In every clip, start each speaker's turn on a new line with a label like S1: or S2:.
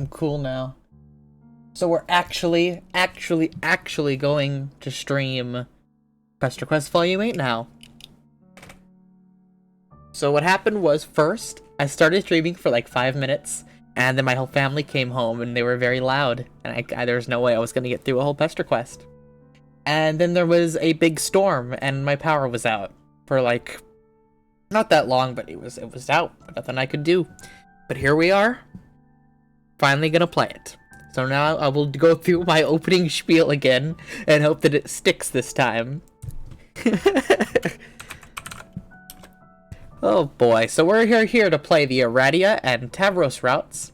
S1: I'm cool now. So we're actually going to stream Pesterquest Volume 8 now. So what happened was, first, I started streaming for like 5 minutes, and then my whole family came home, and they were very loud, and there was no way I was going to get through a whole Pesterquest. And then there was a big storm, and my power was out for like, not that long, but it was out. Nothing I could do. But here we are, finally gonna play it. So now I will go through my opening spiel again, and hope that it sticks this time. Oh boy, so we're here to play the Aradia and Tavros routes.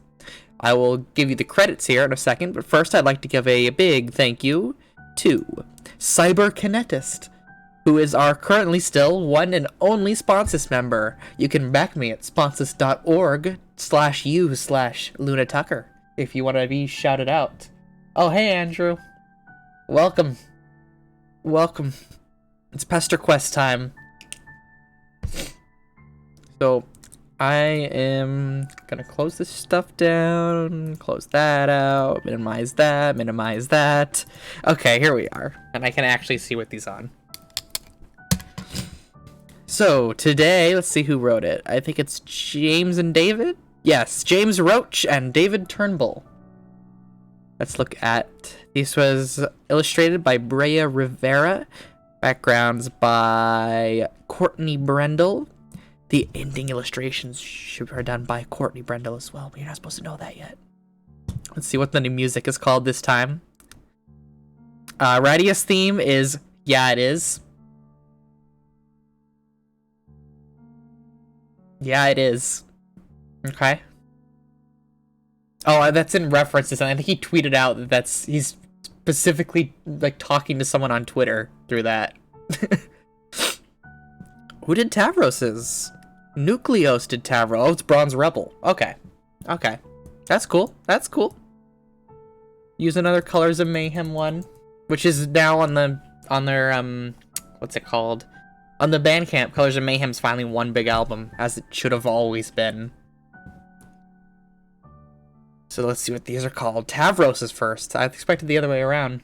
S1: I will give you the credits here in a second, but first I'd like to give a big thank you to Cyberkinetist, who is our currently still one and only Sponsus member. You can back me at sponsus.org/u/Luna Tucker if you want to be shouted out. Oh, hey, Andrew. Welcome. Welcome. It's Pesterquest time. So, I am gonna close this stuff down, close that out, minimize that. Okay, here we are. And I can actually see what these on. So, today, let's see who wrote it. I think it's James and David? Yes, James Roach and David Turnbull. Let's look at... This was illustrated by Brea Rivera. Backgrounds by Courtney Brendel. The ending illustrations are done by Courtney Brendel as well, but you're not supposed to know that yet. Let's see what the new music is called this time. Radia's theme is Yeah It Is. Yeah, it is. Okay. Oh, that's in reference to something. I think he tweeted out that he's specifically like talking to someone on Twitter through that. Who did Tavros's? Nucleos did Tavros. Oh, it's Bronze Rebel. Okay. Okay. That's cool. That's cool. Use another Colors of Mayhem one, which is now on their what's it called? On the Bandcamp, Colors of Mayhem's finally one big album, as it should have always been. So let's see what these are called. Tavros's first. I expected the other way around.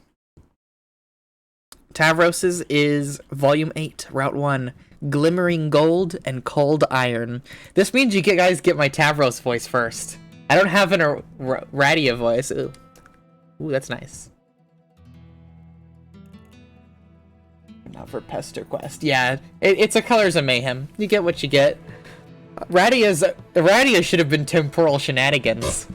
S1: Tavros's is Volume 8, Route 1. Glimmering Gold and Cold Iron. This means you guys get my Tavros voice first. I don't have an Aradia voice. Ooh, that's nice. Not for Pesterquest. Yeah, it's a Colors of Mayhem. You get what you get. Aradia should have been Temporal Shenanigans.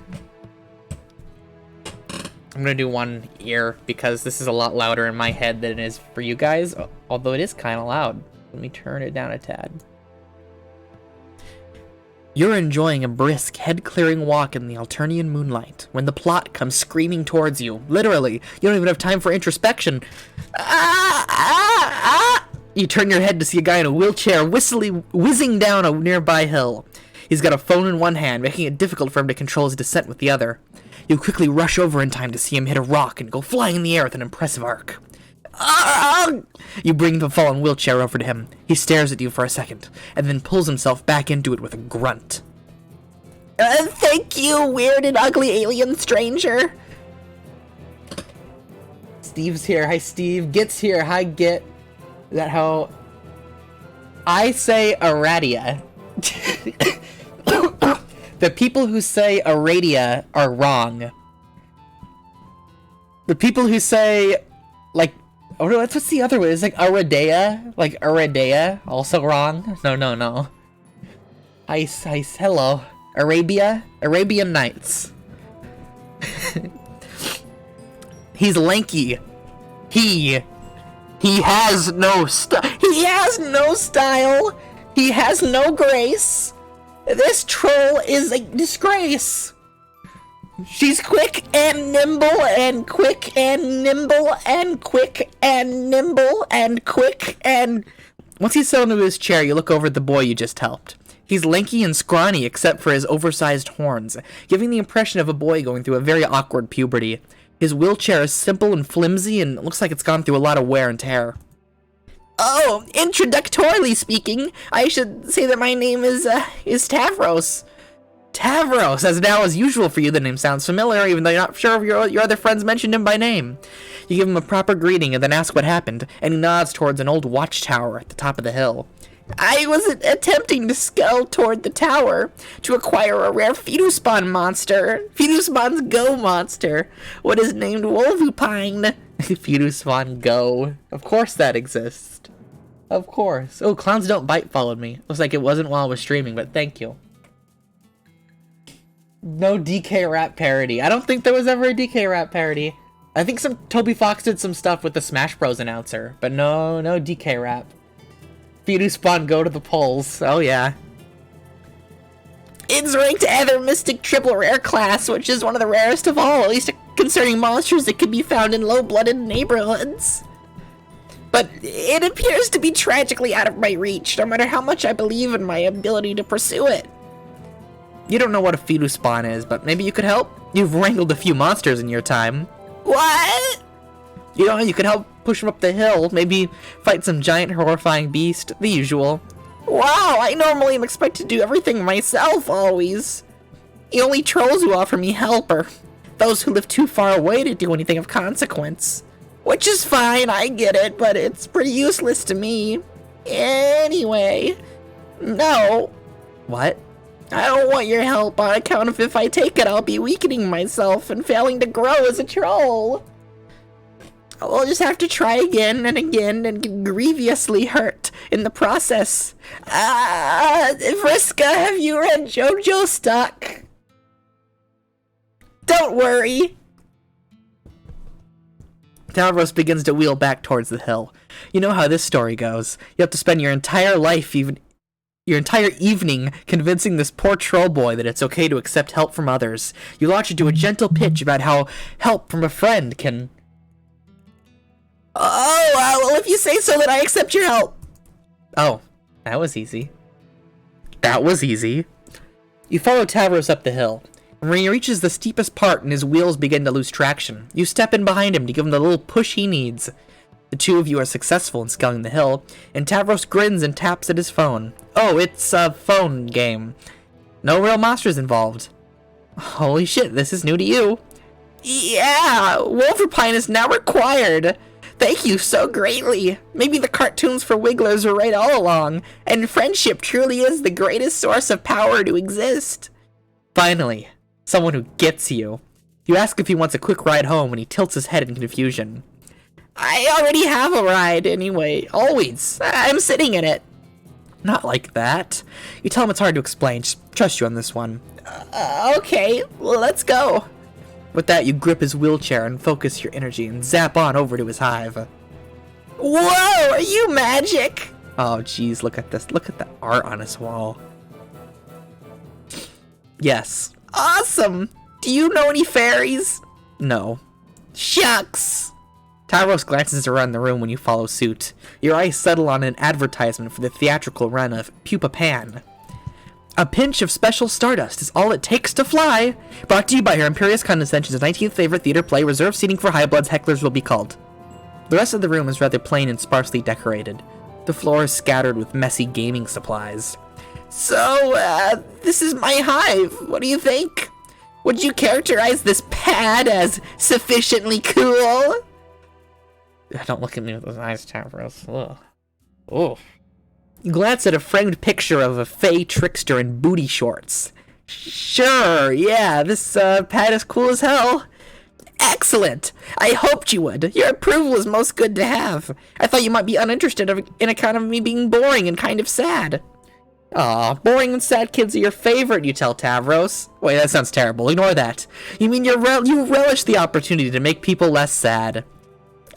S1: I'm gonna do one ear because this is a lot louder in my head than it is for you guys, although it is kind of loud. Let me turn it down a tad. You're enjoying a brisk, head-clearing walk in the Alternian moonlight when the plot comes screaming towards you. Literally, you don't even have time for introspection. You turn your head to see a guy in a wheelchair whizzing down a nearby hill. He's got a phone in one hand, making it difficult for him to control his descent with the other. You quickly rush over in time to see him hit a rock and go flying in the air with an impressive arc. You bring the fallen wheelchair over to him. He stares at you for a second, and then pulls himself back into it with a grunt. Thank you, weird and ugly alien stranger. Steve's here. Hi, Steve. Git's here. Hi, Git. Is that how... I say Aradia. The people who say Aradia are wrong. The people who say, like... Oh, no, what's the other way? It's like Aradia? Like Aradia? Also wrong? No. Hello. Arabia? Arabian Nights. He's lanky. He has no He has no style. He has no grace. This troll is a disgrace. She's quick and nimble and quick and nimble and quick and nimble and quick and... Once he's settled into his chair, you look over at the boy you just helped. He's lanky and scrawny except for his oversized horns, giving the impression of a boy going through a very awkward puberty. His wheelchair is simple and flimsy and looks like it's gone through a lot of wear and tear. Oh, introductorily speaking, I should say that my name is Tavros. Tavros, as now as usual for you, the name sounds familiar, even though you're not sure if your other friends mentioned him by name. You give him a proper greeting and then ask what happened, and he nods towards an old watchtower at the top of the hill. I was attempting to scale toward the tower to acquire a rare Feduspawn monster. Feduspawn's Go monster. What is named Wolvupine. Feduspawn Go. Of course that exists. Of course. Oh, Clowns Don't Bite followed me. Looks like it wasn't while I was streaming, but thank you. No DK Rap parody. I don't think there was ever a DK Rap parody. I think Toby Fox did some stuff with the Smash Bros announcer, but no DK Rap. Feduspawn Go to the polls. Oh yeah. It's ranked either Mystic Triple Rare class, which is one of the rarest of all, at least concerning monsters that can be found in low-blooded neighborhoods. But it appears to be tragically out of my reach, no matter how much I believe in my ability to pursue it. You don't know what a Feduspawn is, but maybe you could help? You've wrangled a few monsters in your time. What? You know, you could help push them up the hill, maybe fight some giant horrifying beast, the usual. Wow, I normally am expected to do everything myself, always. The only trolls who offer me help are those who live too far away to do anything of consequence. Which is fine, I get it, but it's pretty useless to me. Anyway, no. What? I don't want your help on account of if I take it, I'll be weakening myself and failing to grow as a troll. I'll just have to try again and again and get grievously hurt in the process. Vriska, have you read JoJo Stuck? Don't worry. Tavros begins to wheel back towards the hill. You know how this story goes. You have to spend your entire life, your entire evening, convincing this poor troll boy that it's okay to accept help from others. You launch into a gentle pitch about how help from a friend can... Oh, well, if you say so, then I accept your help. Oh, that was easy. That was easy. You follow Tavros up the hill. And when he reaches the steepest part and his wheels begin to lose traction, you step in behind him to give him the little push he needs. The two of you are successful in scaling the hill, and Tavros grins and taps at his phone. Oh, it's a phone game. No real monsters involved. Holy shit, this is new to you. Yeah, Wolverpine is now required. Thank you so greatly. Maybe the cartoons for Wigglers were right all along, and friendship truly is the greatest source of power to exist. Finally, someone who gets you. You ask if he wants a quick ride home when he tilts his head in confusion. I already have a ride anyway, always. I'm sitting in it. Not like that. You tell him it's hard to explain, just trust you on this one. Okay, let's go. With that, you grip his wheelchair and focus your energy and zap on over to his hive. Whoa, are you magic? Oh, jeez, look at this. Look at the art on his wall. Yes. Awesome! Do you know any fairies? No. Shucks! Tavros glances around the room when you follow suit. Your eyes settle on an advertisement for the theatrical run of Pupa Pan. A pinch of special stardust is all it takes to fly! Brought to you by Her Imperious Condescension's 19th favorite theater play, reserved seating for high-bloods hecklers will be called. The rest of the room is rather plain and sparsely decorated. The floor is scattered with messy gaming supplies. So, this is my hive. What do you think? Would you characterize this pad as sufficiently cool? Don't look at me with those eyes, Tavros. Ugh. Oh. You glance at a framed picture of a fey trickster in booty shorts. Sure, yeah, this pad is cool as hell. Excellent! I hoped you would. Your approval is most good to have. I thought you might be uninterested in account of me being boring and kind of sad. Aw, boring and sad kids are your favorite, you tell Tavros. Wait, that sounds terrible. Ignore that. You mean you relish the opportunity to make people less sad.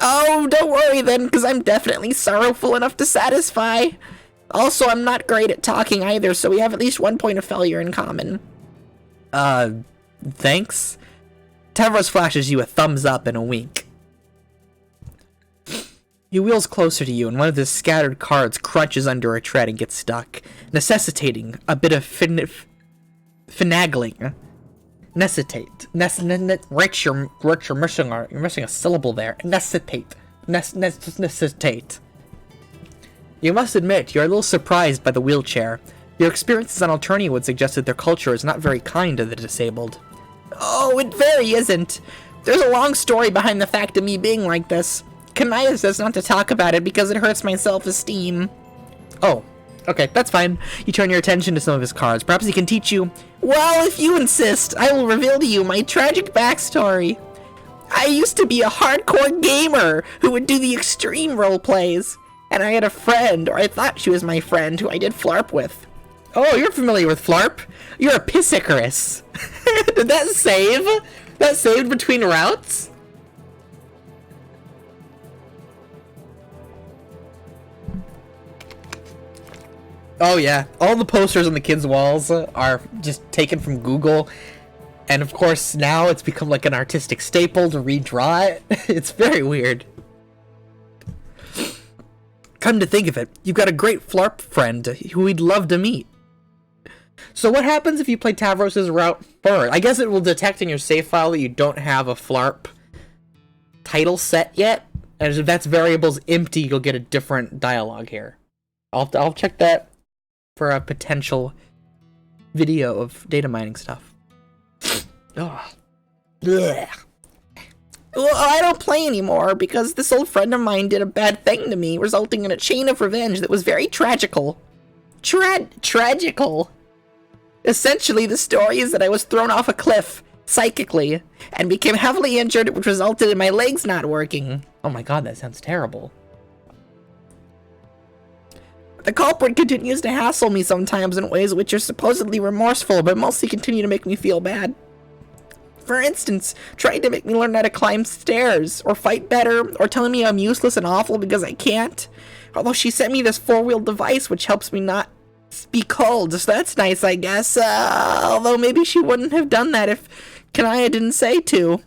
S1: Oh, don't worry then, because I'm definitely sorrowful enough to satisfy. Also, I'm not great at talking either, so we have at least one point of failure in common. Thanks? Tavros flashes you a thumbs up and a wink. He wheels closer to you, and one of the scattered cards crunches under a tread and gets stuck, necessitating a bit of finagling. Necessitate. Rich, you're missing a syllable there. Necessitate. Necessitate. You must admit, you're a little surprised by the wheelchair. Your experiences on Alternia would suggest that their culture is not very kind to the disabled. Oh, it very isn't. There's a long story behind the fact of me being like this. Kanaya says not to talk about it because it hurts my self-esteem. Oh, okay, that's fine. You turn your attention to some of his cards. Perhaps he can teach you. Well, if you insist, I will reveal to you my tragic backstory. I used to be a hardcore gamer who would do the extreme role plays. And I had a friend, or I thought she was my friend, who I did Flarp with. Oh, you're familiar with Flarp? You're a Pissicarus. Did that save? That saved between routes? Oh yeah, all the posters on the kids' walls are just taken from Google. And of course, now it's become like an artistic staple to redraw it. It's very weird. Come to think of it, you've got a great Flarp friend who we'd love to meet. So what happens if you play Tavros' route first? I guess it will detect in your save file that you don't have a Flarp title set yet. And if that variable's empty, you'll get a different dialogue here. I'll check that for a potential video of data mining stuff. Oh. Well, I don't play anymore because this old friend of mine did a bad thing to me, resulting in a chain of revenge that was very tragical. Tragical? Essentially, the story is that I was thrown off a cliff, psychically, and became heavily injured, which resulted in my legs not working. Oh my god, that sounds terrible. The culprit continues to hassle me sometimes in ways which are supposedly remorseful, but mostly continue to make me feel bad. For instance, trying to make me learn how to climb stairs, or fight better, or telling me I'm useless and awful because I can't. Although she sent me this 4-wheel device which helps me not be cold, so that's nice, I guess. Although maybe she wouldn't have done that if Kanaya didn't say to.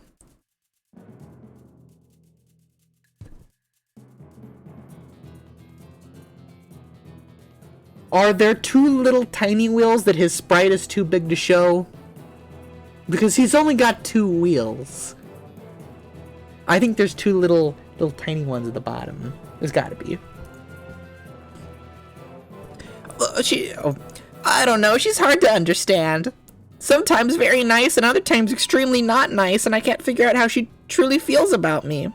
S1: Are there 2 little tiny wheels that his sprite is too big to show? Because he's only got 2 wheels. I think there's 2 little tiny ones at the bottom. There's gotta be. I don't know, she's hard to understand. Sometimes very nice and other times extremely not nice, and I can't figure out how she truly feels about me.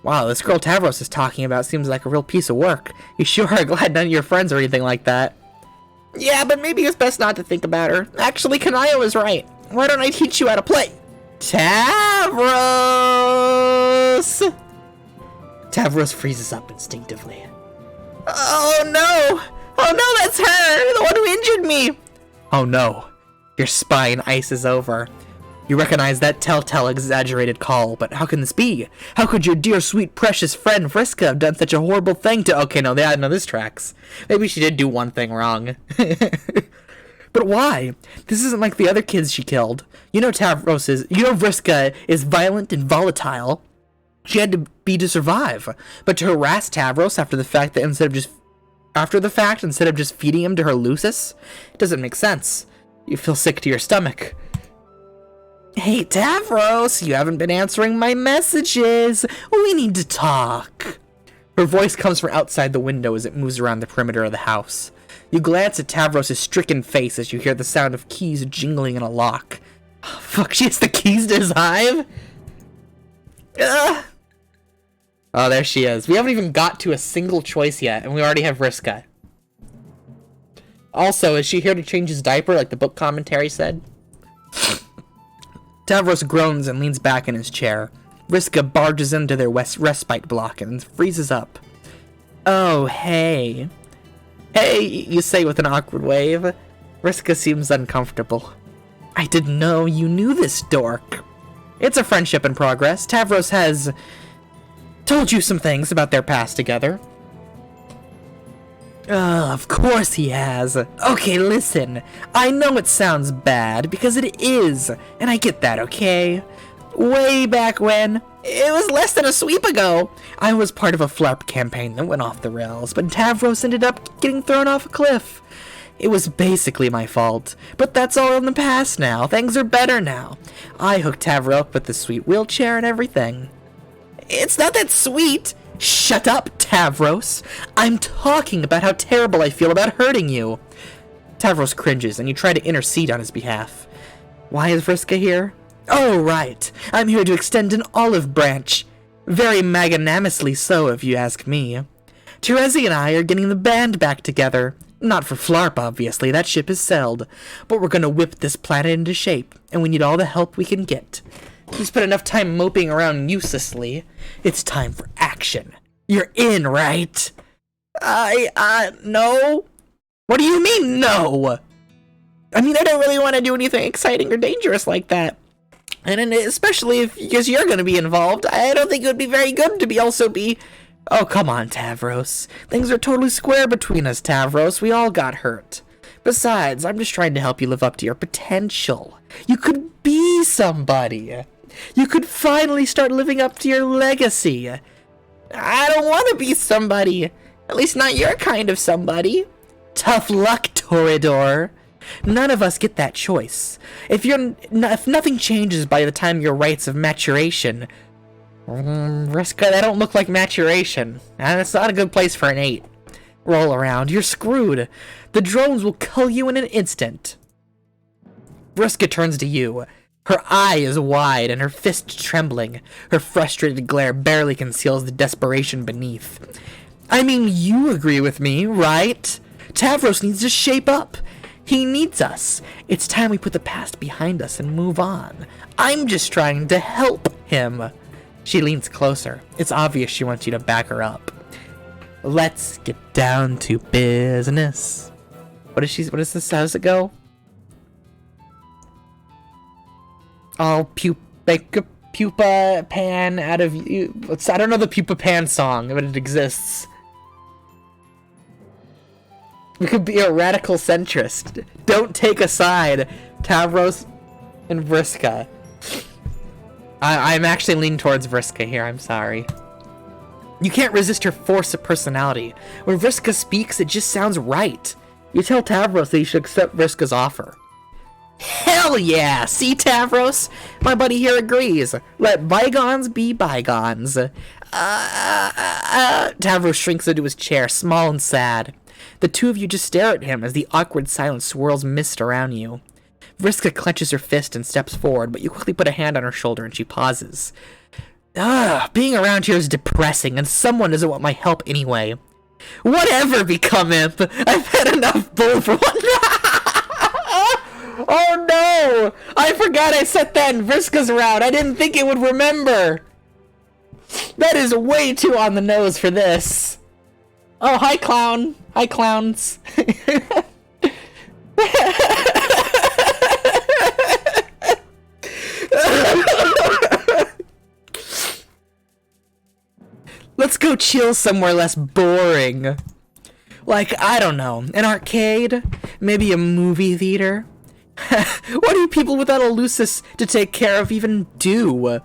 S1: Wow, this girl Tavros is talking about seems like a real piece of work. You sure are glad none of your friends or anything like that. Yeah, but maybe it's best not to think about her. Actually, Kanaya was right. Why don't I teach you how to play? Tavros! Tavros freezes up instinctively. Oh no! Oh no, that's her! The one who injured me! Oh no. Your spine ices over. You recognize that telltale exaggerated call, but how can this be? How could your dear sweet precious friend Vriska have done such a horrible thing to— Okay, no, this tracks. Maybe she did do one thing wrong. But why? This isn't like the other kids she killed. You know Vriska is violent and volatile. She had to be to survive. But to harass Tavros after the fact instead of just feeding him to her Lucis? It doesn't make sense. You feel sick to your stomach. Hey Tavros, you haven't been answering my messages. We need to talk. Her voice comes from outside the window as it moves around the perimeter of the house. You glance at Tavros' stricken face as you hear the sound of keys jingling in a lock. Oh, fuck, she has the keys to his hive? Ugh. Oh, there she is. We haven't even got to a single choice yet, and we already have Vriska. Also, is she here to change his diaper like the book commentary said? Tavros groans and leans back in his chair. Vriska barges into their respite block and freezes up. Oh, hey. Hey, you say with an awkward wave. Vriska seems uncomfortable. I didn't know you knew this dork. It's a friendship in progress. Tavros has told you some things about their past together. Of course he has. Okay, listen. I know it sounds bad, because it is, and I get that, okay? Way back when, it was less than a sweep ago, I was part of a Flarp campaign that went off the rails, but Tavros ended up getting thrown off a cliff. It was basically my fault, but that's all in the past now. Things are better now. I hooked Tavros up with the sweet wheelchair and everything. It's not that sweet! Shut up, Tavros! I'm talking about how terrible I feel about hurting you. Tavros cringes, and you try to intercede on his behalf. Why is Vriska here? Oh, right. I'm here to extend an olive branch. Very magnanimously so, if you ask me. Terezi and I are getting the band back together. Not for Flarp, obviously, that ship has sailed. But we're gonna whip this planet into shape, and we need all the help we can get. You spent enough time moping around uselessly. It's time for action. You're in, right? No? What do you mean, no? I mean, I don't really want to do anything exciting or dangerous like that. And especially because you're going to be involved, I don't think it would be very good to also be... Oh, come on, Tavros. Things are totally square between us, Tavros. We all got hurt. Besides, I'm just trying to help you live up to your potential. You could be somebody. You could finally start living up to your legacy. I don't want to be somebody. At least not your kind of somebody. Tough luck, Toreador. None of us get that choice. If nothing changes by the time your rites of maturation... Vriska, that don't look like maturation. And it's not a good place for an 8. Roll around, you're screwed. The drones will kill you in an instant. Vriska turns to you. Her eye is wide and her fist trembling. Her frustrated glare barely conceals the desperation beneath. I mean, you agree with me, right? Tavros needs to shape up. He needs us. It's time we put the past behind us and move on. I'm just trying to help him. She leans closer. It's obvious she wants you to back her up. Let's get down to business. What is this? How does it go? I'll make a pupa pan out of you. I don't know the pupa pan song, but it exists. We could be a radical centrist. Don't take a side, Tavros and Vriska. I'm actually leaning towards Vriska here, I'm sorry. You can't resist her force of personality. When Vriska speaks, it just sounds right. You tell Tavros that you should accept Vriska's offer. Hell yeah! See, Tavros? My buddy here agrees. Let bygones be bygones. Tavros shrinks into his chair, small and sad. The two of you just stare at him as the awkward silence swirls mist around you. Vriska clenches her fist and steps forward, but you quickly put a hand on her shoulder and she pauses. Being around here is depressing, and someone doesn't want my help anyway. Whatever, become imp! I've had enough bull for one. Oh no! I forgot I set that in Vriska's route. I didn't think it would remember. That is way too on the nose for this. Oh, hi, clown. Hi, clowns. Let's go chill somewhere less boring. Like, I don't know, an arcade? Maybe a movie theater? What do people without a Lucis to take care of even do?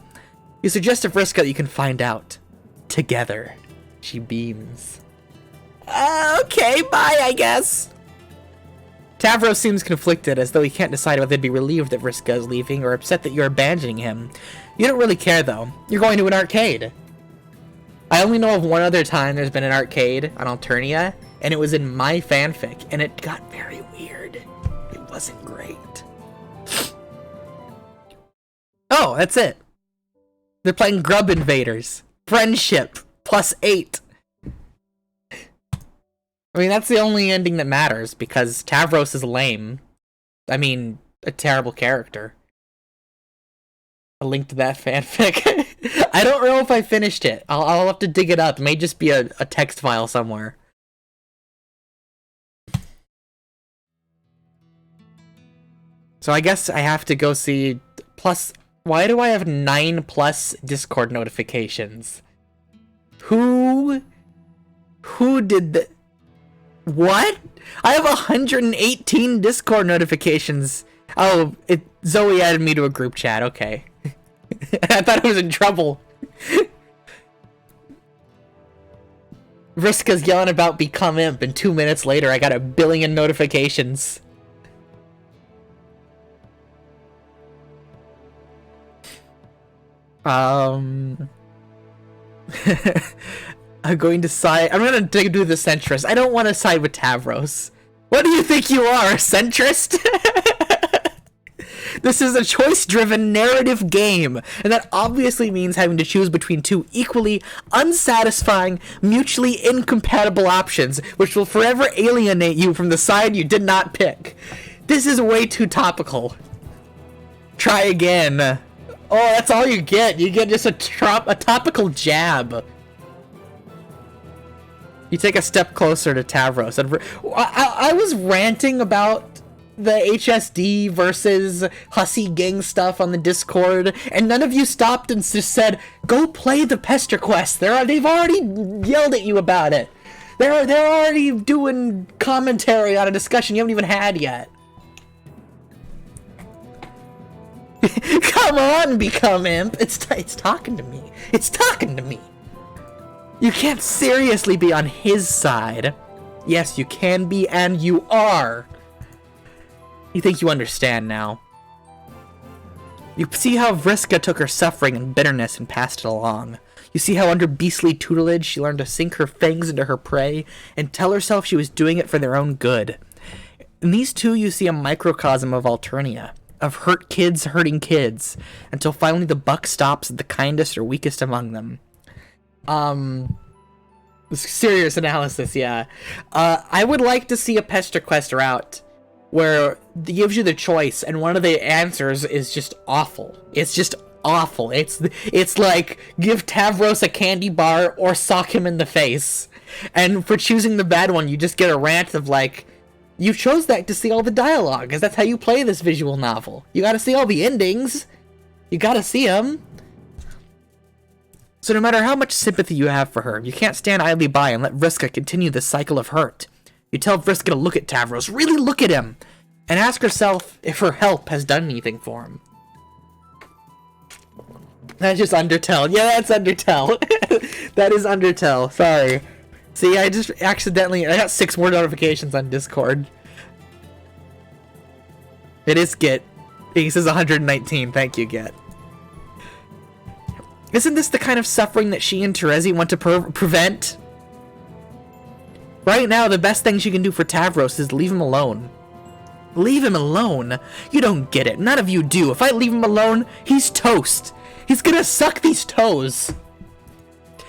S1: You suggest to Vriska that you can find out. Together. She beams. Okay, bye, I guess. Tavros seems conflicted, as though he can't decide whether to be relieved that Vriska is leaving or upset that you're abandoning him. You don't really care, though. You're going to an arcade. I only know of one other time there's been an arcade on Alternia, and it was in my fanfic, and it got very weird. It wasn't great. Oh, that's it. They're playing Grub Invaders. Friendship. +8. I mean, that's the only ending that matters, because Tavros is lame. I mean, a terrible character. A link to that fanfic. I don't know if I finished it. I'll have to dig it up. It may just be a text file somewhere. So I guess I have to go see... Plus, why do I have 9+ Discord notifications? Who did the... What? I have 118 Discord notifications. Oh, Zoe added me to a group chat. Okay. I thought I was in trouble. Vriska's yelling about Become Imp, and 2 minutes later I got 1 billion notifications. I'm going to side... I'm gonna do the centrist. I don't want to side with Tavros. What do you think you are, a centrist? This is a choice-driven narrative game, and that obviously means having to choose between two equally unsatisfying, mutually incompatible options, which will forever alienate you from the side you did not pick. This is way too topical. Try again. Oh, that's all you get. You get just a topical jab. You take a step closer to Tavros. I was ranting about the HSD versus Hussy Gang stuff on the Discord, and none of you stopped and just said, "Go play the Pesterquest." They've already yelled at you about it. They're already doing commentary on a discussion you haven't even had yet. Come on, Become Imp. It's talking to me. It's talking to me. You can't seriously be on his side. Yes, you can be, and you are. You think you understand now. You see how Vriska took her suffering and bitterness and passed it along. You see how under beastly tutelage she learned to sink her fangs into her prey and tell herself she was doing it for their own good. In these two you see a microcosm of Alternia, of hurt kids hurting kids, until finally the buck stops at the kindest or weakest among them. Serious analysis, yeah. I would like to see a Pesterquest route where it gives you the choice, and one of the answers is just awful. It's just awful. It's like, give Tavros a candy bar or sock him in the face. And for choosing the bad one, you just get a rant of like, you chose that to see all the dialogue, because that's how you play this visual novel. You gotta see all the endings. You gotta see them. So no matter how much sympathy you have for her, you can't stand idly by and let Vriska continue this cycle of hurt. You tell Vriska to look at Tavros, really look at him, and ask herself if her help has done anything for him. That's just Undertale. Yeah, that's Undertale. That is Undertale. Sorry. See, I just accidentally... I got 6 more notifications on Discord. It is Git. He says 119. Thank you, Git. Isn't this the kind of suffering that she and Terezi want to prevent? Right now, the best thing she can do for Tavros is leave him alone. Leave him alone? You don't get it. None of you do. If I leave him alone, he's toast. He's gonna suck these toes.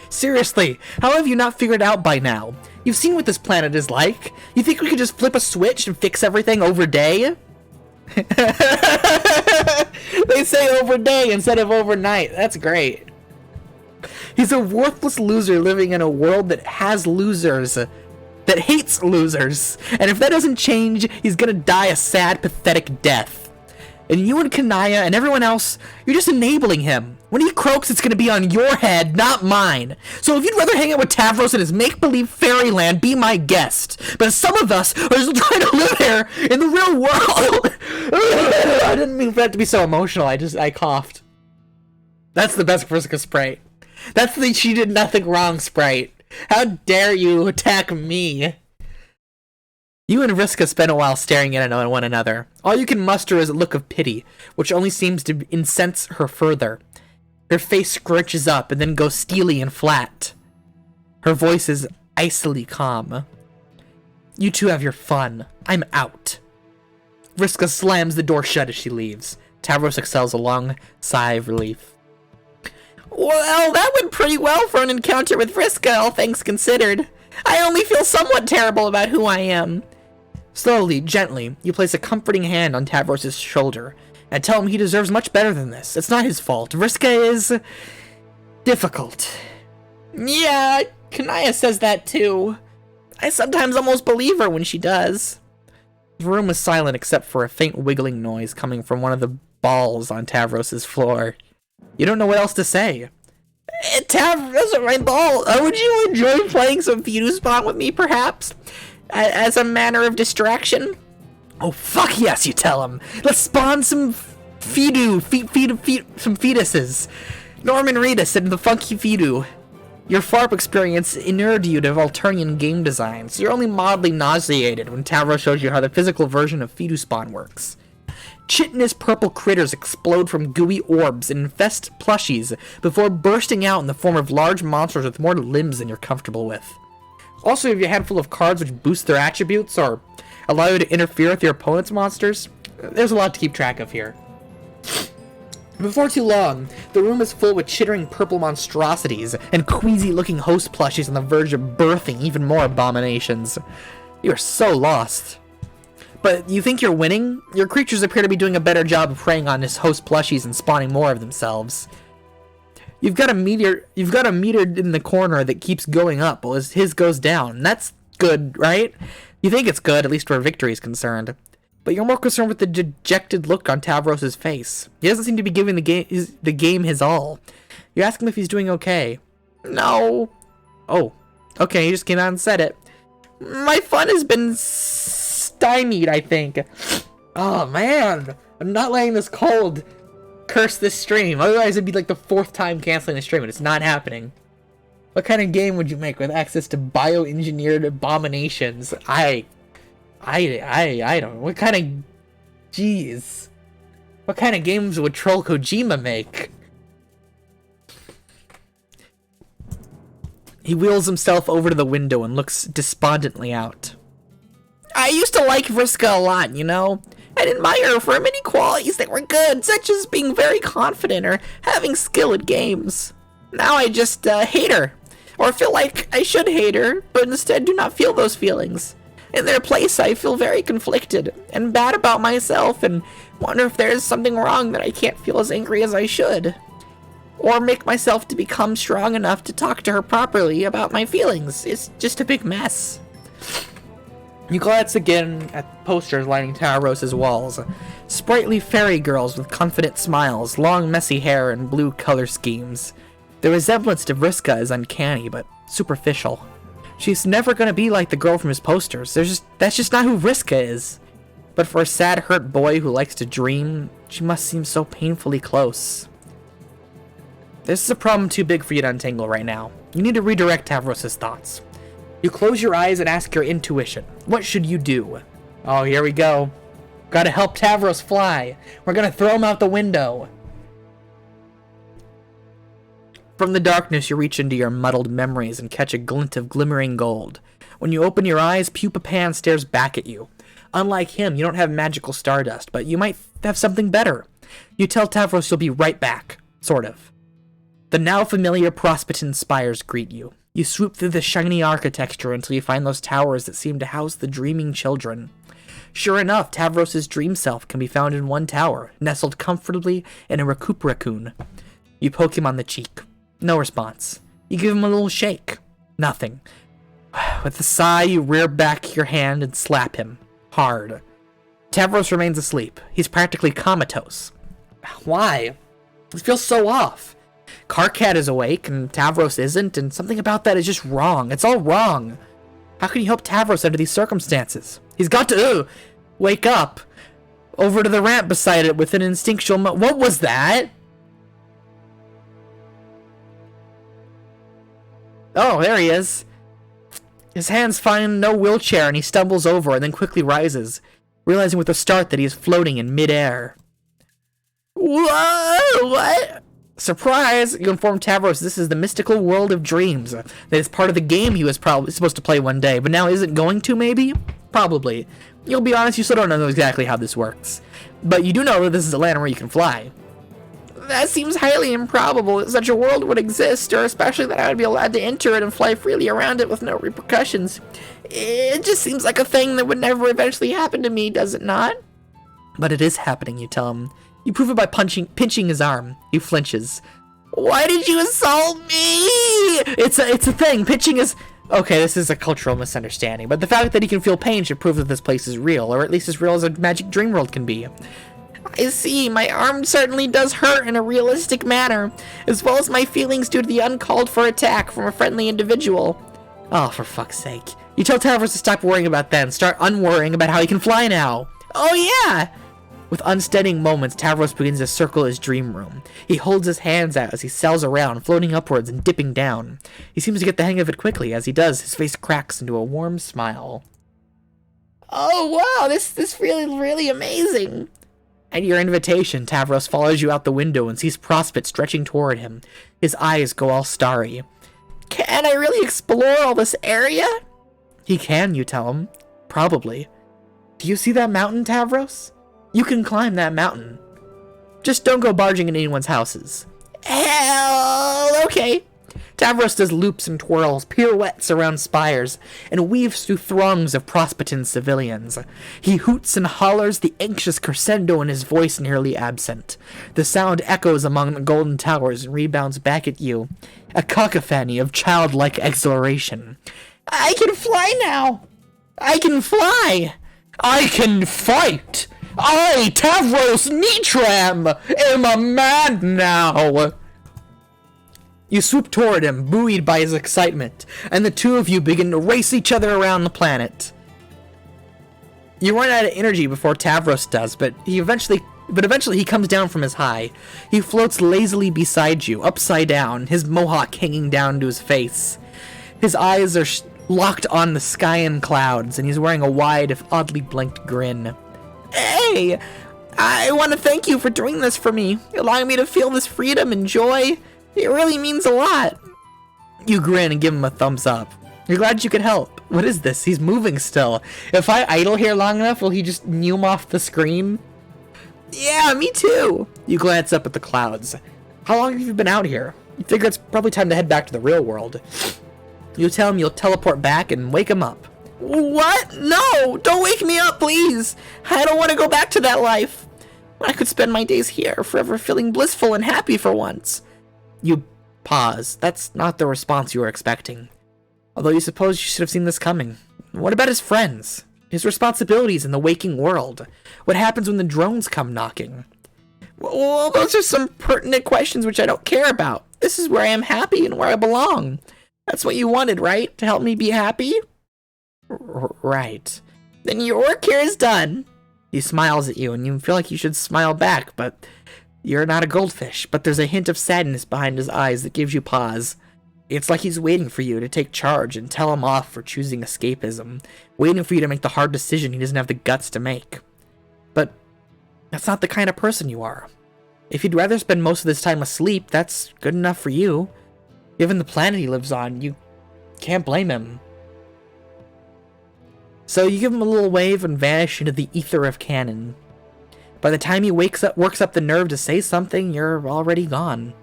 S1: Seriously, how have you not figured out by now? You've seen what this planet is like. You think we could just flip a switch and fix everything over day? They say over day instead of overnight. That's great. He's a worthless loser living in a world that has losers. That hates losers. And if that doesn't change, he's gonna die a sad, pathetic death. And you and Kanaya and everyone else, you're just enabling him. When he croaks, it's gonna be on your head, not mine. So if you'd rather hang out with Tavros in his make-believe fairyland, be my guest. But some of us are just trying to live here in the real world. I didn't mean for that to be so emotional. I coughed. That's the best Vriska sprite. That's the she did nothing wrong sprite. How dare you attack me? You and Vriska spend a while staring at one another. All you can muster is a look of pity, which only seems to incense her further. Her face scrunches up and then goes steely and flat. Her voice is icily calm. You two have your fun. I'm out. Vriska slams the door shut as she leaves. Tavros exhales a long sigh of relief. Well, that went pretty well for an encounter with Vriska, all things considered. I only feel somewhat terrible about who I am. Slowly, gently, you place a comforting hand on Tavros' shoulder and tell him he deserves much better than this. It's not his fault. Vriska is... difficult. Yeah, Kanaya says that too. I sometimes almost believe her when she does. The room was silent except for a faint wiggling noise coming from one of the balls on Tavros' floor. You don't know what else to say. Tavros, my ball. Would you enjoy playing some Feudal Spawn with me, perhaps? As a manner of distraction? Oh, fuck yes, you tell him. Let's spawn some some fetuses. Norman Reedus and the Funky Fedu. Your FARP experience inured you to Alternian game design, so you're only mildly nauseated when Tavros shows you how the physical version of Fedu Spawn works. Chitinous purple critters explode from gooey orbs and infest plushies before bursting out in the form of large monsters with more limbs than you're comfortable with. Also, you have a handful of cards which boost their attributes, or allow you to interfere with your opponent's monsters. There's a lot to keep track of here. Before too long, the room is full with chittering purple monstrosities and queasy-looking host plushies on the verge of birthing even more abominations. You are so lost. But you think you're winning? Your creatures appear to be doing a better job of preying on his host plushies and spawning more of themselves. You've got a meter in the corner that keeps going up while his goes down. That's good, right? You think it's good, at least where victory is concerned. But you're more concerned with the dejected look on Tavros' face. He doesn't seem to be giving the game his all. You ask him if he's doing okay. No. Oh. Okay, he just came out and said it. My fun has been stymied, I think. Oh, man. I'm not letting this cold curse this stream. Otherwise, it'd be like the 4th time canceling the stream, and it's not happening. What kind of game would you make with access to bioengineered abominations? I don't know. What kind of... Jeez. What kind of games would Troll Kojima make? He wheels himself over to the window and looks despondently out. I used to like Vriska a lot, you know? I'd admire her for many qualities that were good, such as being very confident or having skill at games. Now I just hate her. Or feel like I should hate her, but instead do not feel those feelings. In their place, I feel very conflicted and bad about myself and wonder if there is something wrong that I can't feel as angry as I should. Or make myself to become strong enough to talk to her properly about my feelings. It's just a big mess. You glance again at posters lining Tavros' walls. Sprightly fairy girls with confident smiles, long messy hair, and blue color schemes. The resemblance to Vriska is uncanny, but superficial. She's never gonna be like the girl from his posters. That's just not who Vriska is. But for a sad, hurt boy who likes to dream, she must seem so painfully close. This is a problem too big for you to untangle right now. You need to redirect Tavros' thoughts. You close your eyes and ask your intuition. What should you do? Oh, here we go. Gotta help Tavros fly. We're gonna throw him out the window. From the darkness, you reach into your muddled memories and catch a glint of glimmering gold. When you open your eyes, Pupa Pan stares back at you. Unlike him, you don't have magical stardust, but you might have something better. You tell Tavros you'll be right back. Sort of. The now familiar Prospetin spires greet you. You swoop through the shiny architecture until you find those towers that seem to house the dreaming children. Sure enough, Tavros' dream self can be found in one tower, nestled comfortably in a Recuperaccoon. You poke him on the cheek. No response. You give him a little shake. Nothing. With a sigh, you rear back your hand and slap him. Hard. Tavros remains asleep. He's practically comatose. Why? It feels so off. Karkat is awake, and Tavros isn't, and something about that is just wrong. It's all wrong. How can you help Tavros under these circumstances? He's got to wake up. Over to the ramp beside it with an instinctual what was that? Oh, there he is. His hands find no wheelchair, and he stumbles over and then quickly rises, realizing with a start that he is floating in midair. Whoa! What? Surprise! You inform Tavros this is the mystical world of dreams. That is part of the game he was probably supposed to play one day, but now isn't going to, maybe? Probably. You'll be honest, you still don't know exactly how this works. But you do know that this is a land where you can fly. That seems highly improbable that such a world would exist, or especially that I would be allowed to enter it and fly freely around it with no repercussions. It just seems like a thing that would never eventually happen to me, does it not? But it is happening, you tell him. You prove it by pinching his arm. He flinches. Why did you assault me? It's a thing. Pinching is... Okay, this is a cultural misunderstanding, but the fact that he can feel pain should prove that this place is real, or at least as real as a magic dream world can be. I see. My arm certainly does hurt in a realistic manner, as well as my feelings due to the uncalled for attack from a friendly individual. Oh, for fuck's sake. You tell Tavros to stop worrying about that and start unworrying about how he can fly now. Oh yeah! With unsteadying moments, Tavros begins to circle his dream room. He holds his hands out as he sails around, floating upwards and dipping down. He seems to get the hang of it quickly. As he does, his face cracks into a warm smile. Oh wow, this really amazing. At your invitation, Tavros follows you out the window and sees Prospect stretching toward him. His eyes go all starry. Can I really explore all this area? He can, you tell him. Probably. Do you see that mountain, Tavros? You can climb that mountain. Just don't go barging in anyone's houses. Hell, okay. Tavros does loops and twirls, pirouettes around spires, and weaves through throngs of Prospetan civilians. He hoots and hollers, the anxious crescendo in his voice nearly absent. The sound echoes among the golden towers and rebounds back at you, a cacophony of childlike exhilaration. I can fly now! I can fly! I can fight! I, Tavros Nitram, am a man now! You swoop toward him, buoyed by his excitement, and the two of you begin to race each other around the planet. You run out of energy before Tavros does, but eventually he comes down from his high. He floats lazily beside you, upside down, his mohawk hanging down to his face. His eyes are locked on the sky and clouds, and he's wearing a wide, if oddly blinked grin. Hey! I want to thank you for doing this for me, allowing me to feel this freedom and joy. It really means a lot. You grin and give him a thumbs up. You're glad you could help. What is this? He's moving still. If I idle here long enough, will he just noom off the screen? Yeah, me too. You glance up at the clouds. How long have you been out here? You figure it's probably time to head back to the real world. You tell him you'll teleport back and wake him up. What? No! Don't wake me up, please! I don't want to go back to that life. I could spend my days here, forever feeling blissful and happy for once. You pause. That's not the response you were expecting. Although you suppose you should have seen this coming. What about his friends? His responsibilities in the waking world? What happens when the drones come knocking? Well, those are some pertinent questions which I don't care about. This is where I am happy and where I belong. That's what you wanted, right? To help me be happy? Right. Then your work here is done. He smiles at you, and you feel like you should smile back, but you're not a goldfish. But there's a hint of sadness behind his eyes that gives you pause. It's like he's waiting for you to take charge and tell him off for choosing escapism, waiting for you to make the hard decision he doesn't have the guts to make. But that's not the kind of person you are. If you'd rather spend most of this time asleep, that's good enough for you. Given the planet he lives on, you can't blame him. So you give him a little wave and vanish into the ether of canon. By the time he works up the nerve to say something, you're already gone.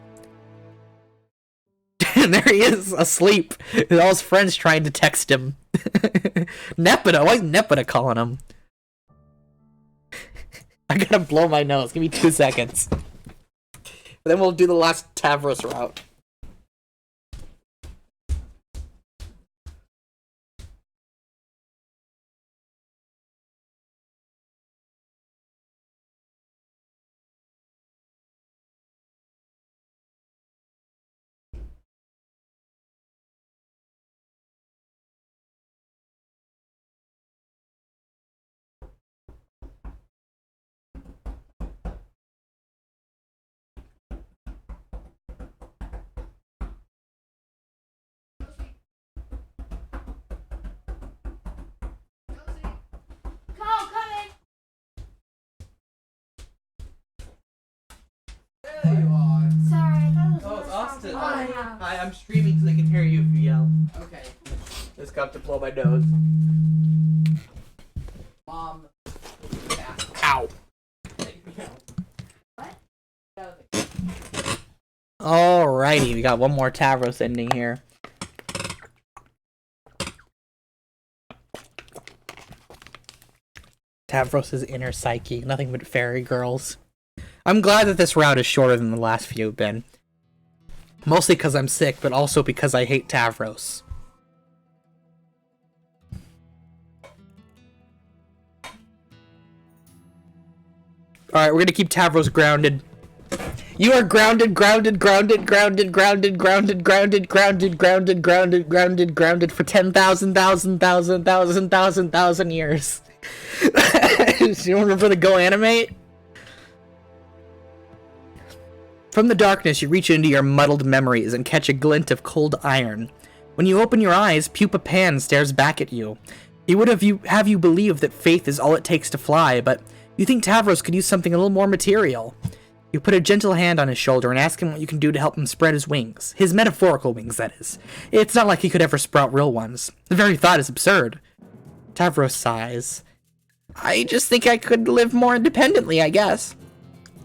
S1: And there he is, asleep, with all his friends trying to text him. Nepeta, why is Nepeta calling him? I gotta blow my nose, give me 2 seconds. Then we'll do the last Tavros route. There you are.
S2: Sorry, I thought it was
S1: Oh, it's Austin.
S2: Hi.
S1: Hi, I'm streaming so they can hear you if you yell. Okay. Just got to blow my nose. Mom. Ow.
S2: What?
S1: Alrighty, we got one more Tavros ending here. Tavros' inner psyche, nothing but fairy girls. I'm glad that this route is shorter than the last few have been. Mostly because I'm sick, but also because I hate Tavros. Alright, we're gonna keep Tavros grounded. You are grounded, grounded, grounded, grounded, grounded, grounded, grounded, grounded, grounded, grounded, grounded, grounded for 10,000 years. Do you remember the Go Animate? From the darkness, you reach into your muddled memories and catch a glint of cold iron. When you open your eyes, Pupa Pan stares back at you. He would have you believe that faith is all it takes to fly, but you think Tavros could use something a little more material. You put a gentle hand on his shoulder and ask him what you can do to help him spread his wings. His metaphorical wings, that is. It's not like he could ever sprout real ones. The very thought is absurd. Tavros sighs. I just think I could live more independently, I guess.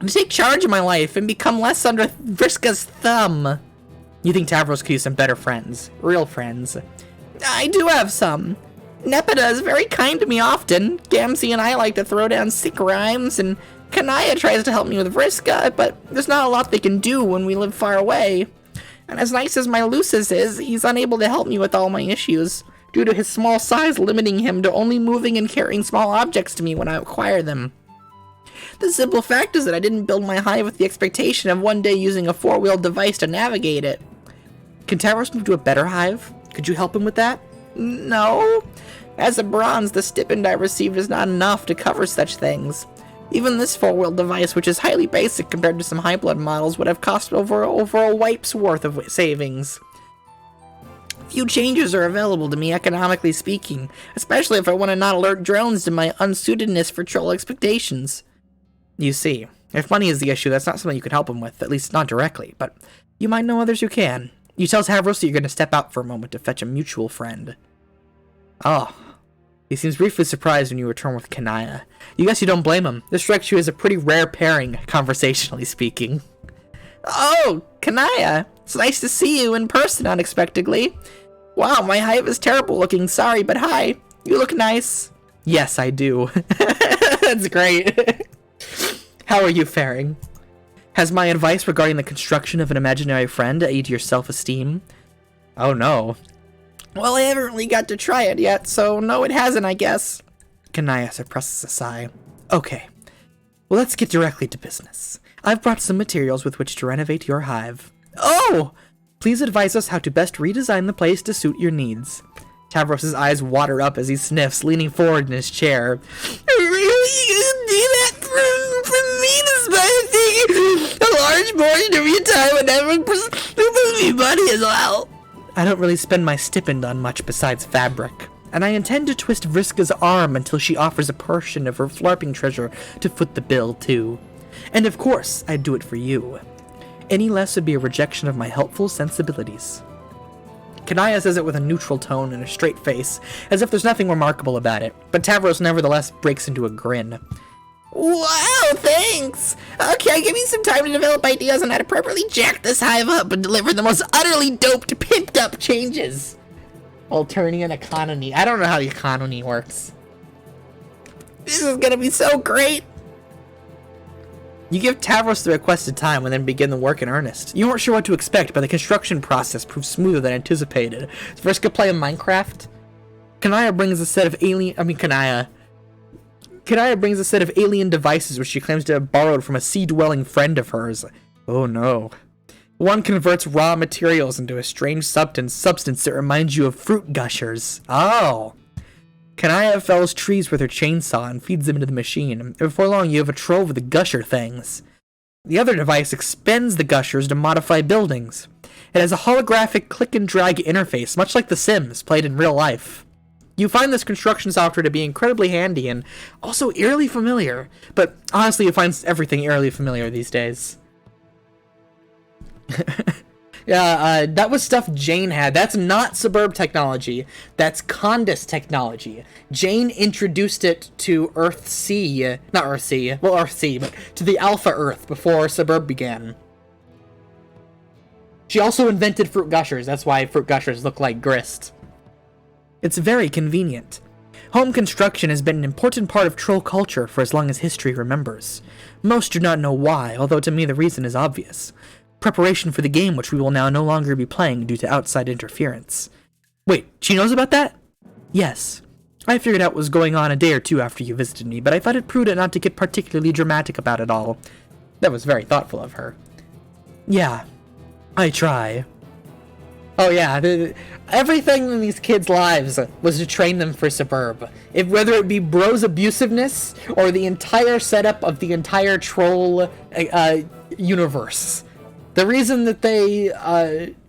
S1: To take charge of my life and become less under Vriska's thumb. You think Tavros could use some better friends. Real friends. I do have some. Nepeta is very kind to me often. Gamzee and I like to throw down sick rhymes, and Kanaya tries to help me with Vriska, but there's not a lot they can do when we live far away. And as nice as my Lucis is, he's unable to help me with all my issues, due to his small size limiting him to only moving and carrying small objects to me when I acquire them. The simple fact is that I didn't build my hive with the expectation of one day using a four-wheeled device to navigate it. Can Tavros move to a better hive? Could you help him with that? No. As a bronze, the stipend I received is not enough to cover such things. Even this four-wheeled device, which is highly basic compared to some high-blood models, would have cost over a wipe's worth of savings. Few changes are available to me, economically speaking, especially if I want to not alert drones to my unsuitedness for troll expectations. You see, if money is the issue, that's not something you can help him with, at least not directly, but you might know others who can. You tell Tavros that you're going to step out for a moment to fetch a mutual friend. Oh. He seems briefly surprised when you return with Kanaya. You guess you don't blame him. This strikes you as a pretty rare pairing, conversationally speaking. Oh, Kanaya! It's nice to see you in person unexpectedly. Wow, my hive is terrible looking, sorry, but hi. You look nice. Yes, I do. That's great. How are you faring? Has my advice regarding the construction of an imaginary friend aided your self-esteem? Oh no. Well, I haven't really got to try it yet, so no it hasn't, I guess. Kanaya suppresses a sigh. Okay. Well, let's get directly to business. I've brought some materials with which to renovate your hive. Oh! Please advise us how to best redesign the place to suit your needs. Tavros' eyes water up as he sniffs, leaning forward in his chair. Really? You can do that for me despite taking a large portion of your time and effort me money as well. I don't really spend my stipend on much besides fabric, and I intend to twist Vriska's arm until she offers a portion of her flarping treasure to foot the bill, too. And of course, I'd do it for you. Any less would be a rejection of my helpful sensibilities. Kanaya says it with a neutral tone and a straight face, as if there's nothing remarkable about it, but Tavros nevertheless breaks into a grin. Wow, thanks! Okay, give me some time to develop ideas on how to properly jack this hive up and deliver the most utterly doped, pimped-up changes. While turning an economy. I don't know how the economy works. This is gonna be so great! You give Tavros the requested time and then begin the work in earnest. You weren't sure what to expect, but the construction process proved smoother than anticipated. Is Vriska playing Minecraft? Kanaya brings a set of Kanaya brings a set of alien devices which she claims to have borrowed from a sea-dwelling friend of hers. Oh no. One converts raw materials into a strange substance that reminds you of fruit gushers. Oh. Kanaya fells trees with her chainsaw and feeds them into the machine, and before long you have a trove of the gusher things. The other device expends the gushers to modify buildings. It has a holographic click-and-drag interface, much like The Sims, played in real life. You find this construction software to be incredibly handy and also eerily familiar, but honestly you find everything eerily familiar these days. Yeah, that was stuff Jane had. That's not Suburb technology. That's Condis technology. Jane introduced it to Earthsea, not Earthsea, well Earthsea, but to the Alpha Earth before Suburb began. She also invented fruit gushers. That's why fruit gushers look like grist. It's very convenient. Home construction has been an important part of troll culture for as long as history remembers. Most do not know why, although to me the reason is obvious. Preparation for the game which we will now no longer be playing due to outside interference. Wait, she knows about that? Yes. I figured out what was going on a day or two after you visited me, but I thought it prudent not to get particularly dramatic about it all. That was very thoughtful of her. Yeah, I try. Oh yeah, everything in these kids' lives was to train them for Suburb. Whether it be Bro's abusiveness or the entire setup of the entire troll universe. The reason that they,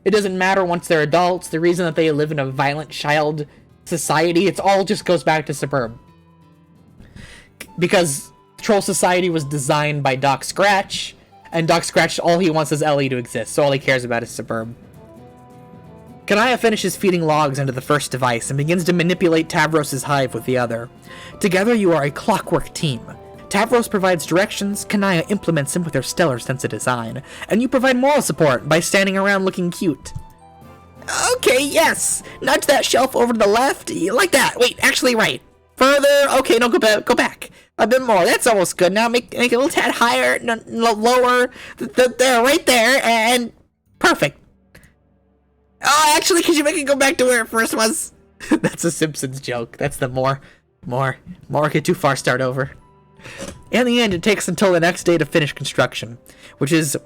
S1: it doesn't matter once they're adults, the reason that they live in a violent child society, it all just goes back to Suburb. Because Troll Society was designed by Doc Scratch, and Doc Scratch, all he wants is Ellie to exist, so all he cares about is Suburb. Kanaya finishes feeding logs into the first device and begins to manipulate Tavros' hive with the other. Together you are a clockwork team. Tavros provides directions, Kanaya implements them with her stellar sense of design, and you provide moral support by standing around looking cute. Okay, yes! Nudge that shelf over to the left, like that. Wait, actually right. Further, okay, no, go back. A bit more, that's almost good. Now make it a little tad higher, lower, there, right there, and perfect. Oh, actually, could you make it go back to where it first was? That's a Simpsons joke. That's the more, get too far, start over. In the end, it takes until the next day to finish construction, which is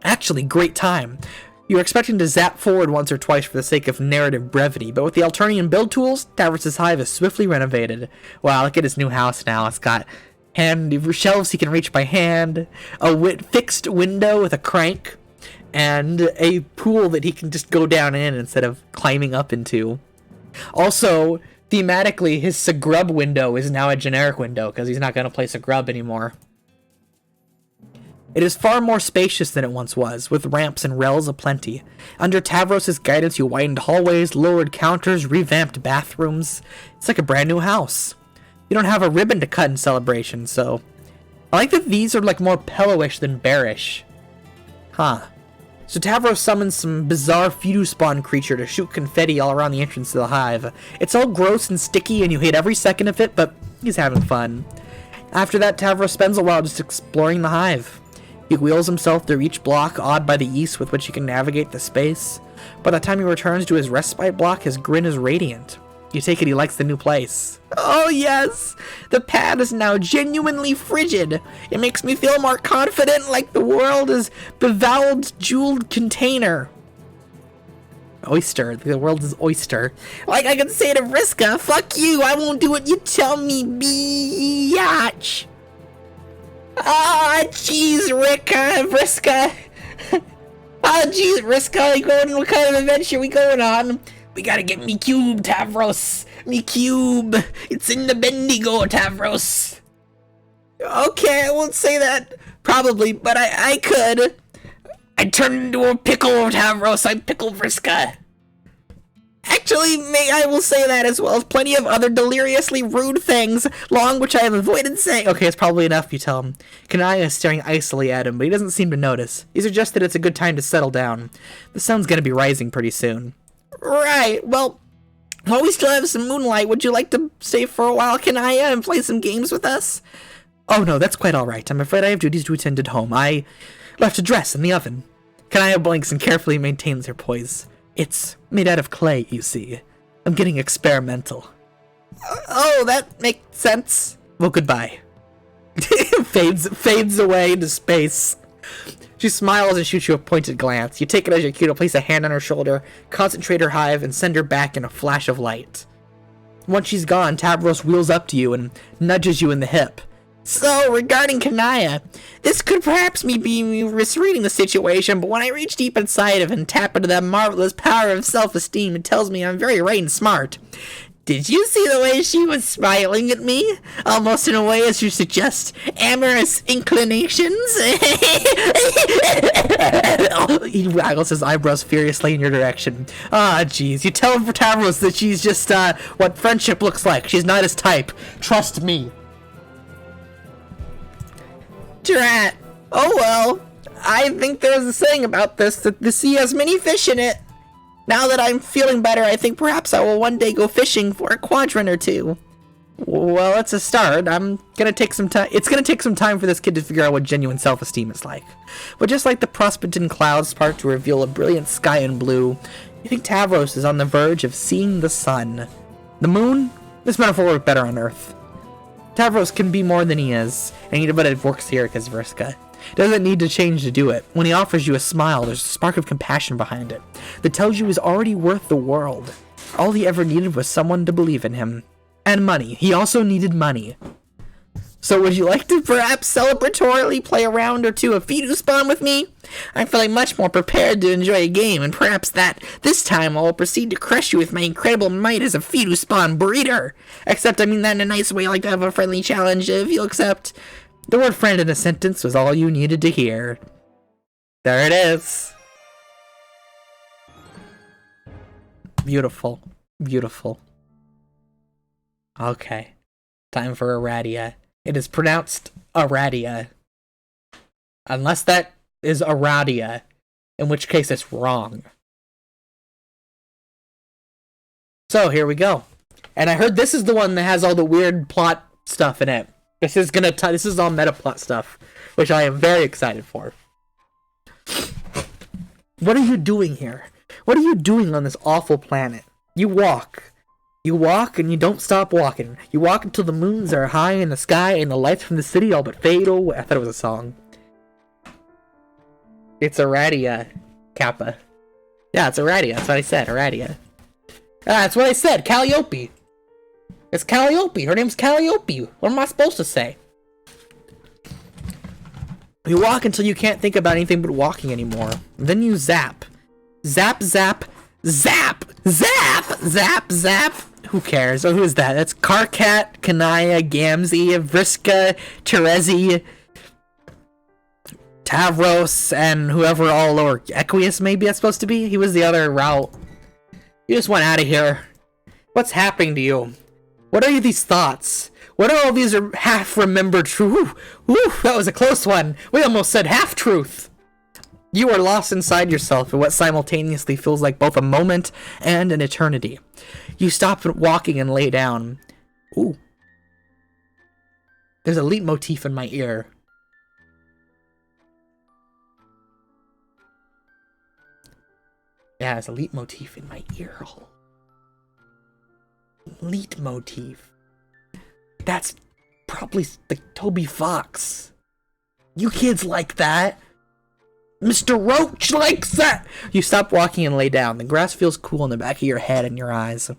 S1: actually great time. You're expecting to zap forward once or twice for the sake of narrative brevity, but with the Alternian build tools, Tavros' hive is swiftly renovated. Wow, look at his new house now. It's got shelves he can reach by hand, a fixed window with a crank, and a pool that he can just go down in instead of climbing up into. Also, thematically, his Sagrub window is now a generic window, because he's not going to play Sagrub anymore. It is far more spacious than it once was, with ramps and rails aplenty. Under Tavros' guidance, you widened hallways, lowered counters, revamped bathrooms. It's like a brand new house. You don't have a ribbon to cut in celebration, so... I like that these are like more pillowish than bearish. Huh. So Tavros summons some bizarre fetus spawn creature to shoot confetti all around the entrance to the hive. It's all gross and sticky and you hate every second of it, but he's having fun. After that, Tavros spends a while just exploring the hive. He wheels himself through each block, awed by the ease with which he can navigate the space. By the time he returns to his respite block, his grin is radiant. You take it he likes the new place. Oh yes! The pad is now genuinely frigid. It makes me feel more confident, like the world is befouled jeweled container. Oyster. The world is oyster. Like I can say to Vriska, fuck you, I won't do what you tell me, biatch. Ah, jeez, Vriska. Ah, jeez, Vriska, what kind of adventure we going on? We gotta get me cube, Tavros. Me cube. It's in the Bendigo, Tavros. Okay, I won't say that, probably, but I could. I turned into a pickle, Tavros. I pickle Vriska. Actually, I will say that as well as plenty of other deliriously rude things, long which I have avoided saying. Okay, it's probably enough, you tell him. Kanaya is staring icily at him, but he doesn't seem to notice. He suggests that it's a good time to settle down. The sun's gonna be rising pretty soon. Right, well, while we still have some moonlight, would you like to stay for a while, Kanaya, and play some games with us? Oh no, that's quite alright. I'm afraid I have duties to attend at home. I left a dress in the oven. Kanaya blinks and carefully maintains her poise. It's made out of clay, you see. I'm getting experimental. Oh, that makes sense. Well, goodbye. fades away into space. She smiles and shoots you a pointed glance. You take it as your cue to place a hand on her shoulder, concentrate her hive, and send her back in a flash of light. Once she's gone, Tavros wheels up to you and nudges you in the hip. So, regarding Kanaya, this could perhaps be misreading the situation, but when I reach deep inside of and tap into that marvelous power of self-esteem, it tells me I'm very right and smart. Did you see the way she was smiling at me? Almost in a way as you suggest amorous inclinations? He waggles his eyebrows furiously in your direction. Ah, jeez. You tell Tavros that she's just, what friendship looks like. She's not his type. Trust me. Drat. Oh well. I think there's a saying about this, that the sea has many fish in it. Now that I'm feeling better, I think perhaps I will one day go fishing for a quadrant or two. Well, it's a start. I'm gonna take some time. It's gonna take some time for this kid to figure out what genuine self-esteem is like. But just like the Prospectin clouds part to reveal a brilliant sky in blue, you think Tavros is on the verge of seeing the sun. The moon? This metaphor works better on Earth. Tavros can be more than he is, but it works here because Vriska doesn't need to change to do it. When he offers you a smile, there's a spark of compassion behind it that tells you he's already worth the world. All he ever needed was someone to believe in him. And money. He also needed money. So would you like to perhaps celebratorily play a round or two of fetus spawn with me? I'm feeling much more prepared to enjoy a game, and perhaps this time I will proceed to crush you with my incredible might as a fetus spawn breeder. Except I mean that in a nice way, I like to have a friendly challenge if you'll accept. The word friend in a sentence was all you needed to hear. There it is. Beautiful. Beautiful. Okay. Time for Aradia. It is pronounced Aradia. Unless that is Aradia, in which case it's wrong. So, here we go. And I heard this is the one that has all the weird plot stuff in it. This is all meta plot stuff, which I am very excited for. What are you doing here? What are you doing on this awful planet? You walk. You walk and you don't stop walking. You walk until the moons are high in the sky and the lights from the city all but fade away. I thought it was a song. It's Aradia, Kappa. Yeah, it's Aradia. That's what I said, Aradia. That's what I said, Calliope. It's Calliope. Her name's Calliope. What am I supposed to say? You walk until you can't think about anything but walking anymore. Then you zap. Zap, zap, zap, zap, zap, zap. Who cares? Oh, who is that? That's Karkat, Kanaya, Gamzee, Vriska, Terezi, Tavros, and whoever all lower. Equius, maybe that's supposed to be? He was the other route. You just went out of here. What's happening to you? What are these thoughts? What are all these half-remembered truth? Woo, that was a close one. We almost said half-truth. You are lost inside yourself in what simultaneously feels like both a moment and an eternity. You stop walking and lay down. Ooh. There's a leitmotif in my ear. Yeah, there's a leitmotif in my ear hole. Leitmotif. That's probably the Toby Fox. You kids like that. Mr. Roach likes that. You stop walking and lay down. The grass feels cool in the back of your head and your eyes.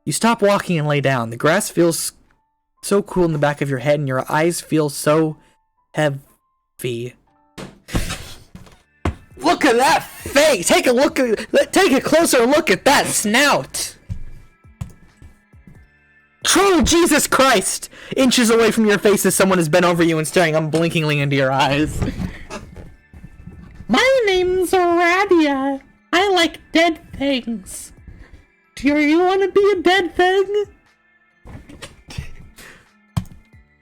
S1: You stop walking and lay down. The grass feels so cool in the back of your head and your eyes feel so heavy. Look at that face. Take a closer look at that snout. Troll Jesus Christ! Inches away from your face as someone has bent over you and staring unblinkingly into your eyes. My name's Aradia. I like dead things. Do you want to be a dead thing?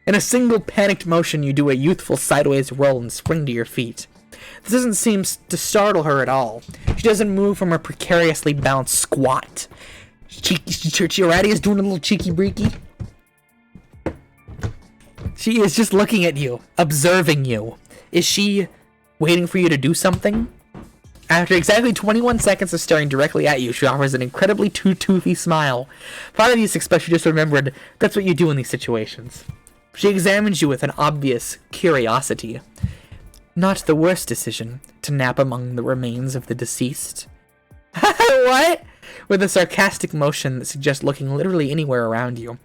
S1: In a single panicked motion, you do a youthful sideways roll and spring to your feet. This doesn't seem to startle her at all. She doesn't move from her precariously balanced squat. Aradia's doing a little cheeky breaky. She is just looking at you, observing you. Is she waiting for you to do something? After exactly 21 seconds of staring directly at you, she offers an incredibly toothy smile. Part of you suspects she just remembered that's what you do in these situations. She examines you with an obvious curiosity. Not the worst decision, to nap among the remains of the deceased. What? With a sarcastic motion that suggests looking literally anywhere around you.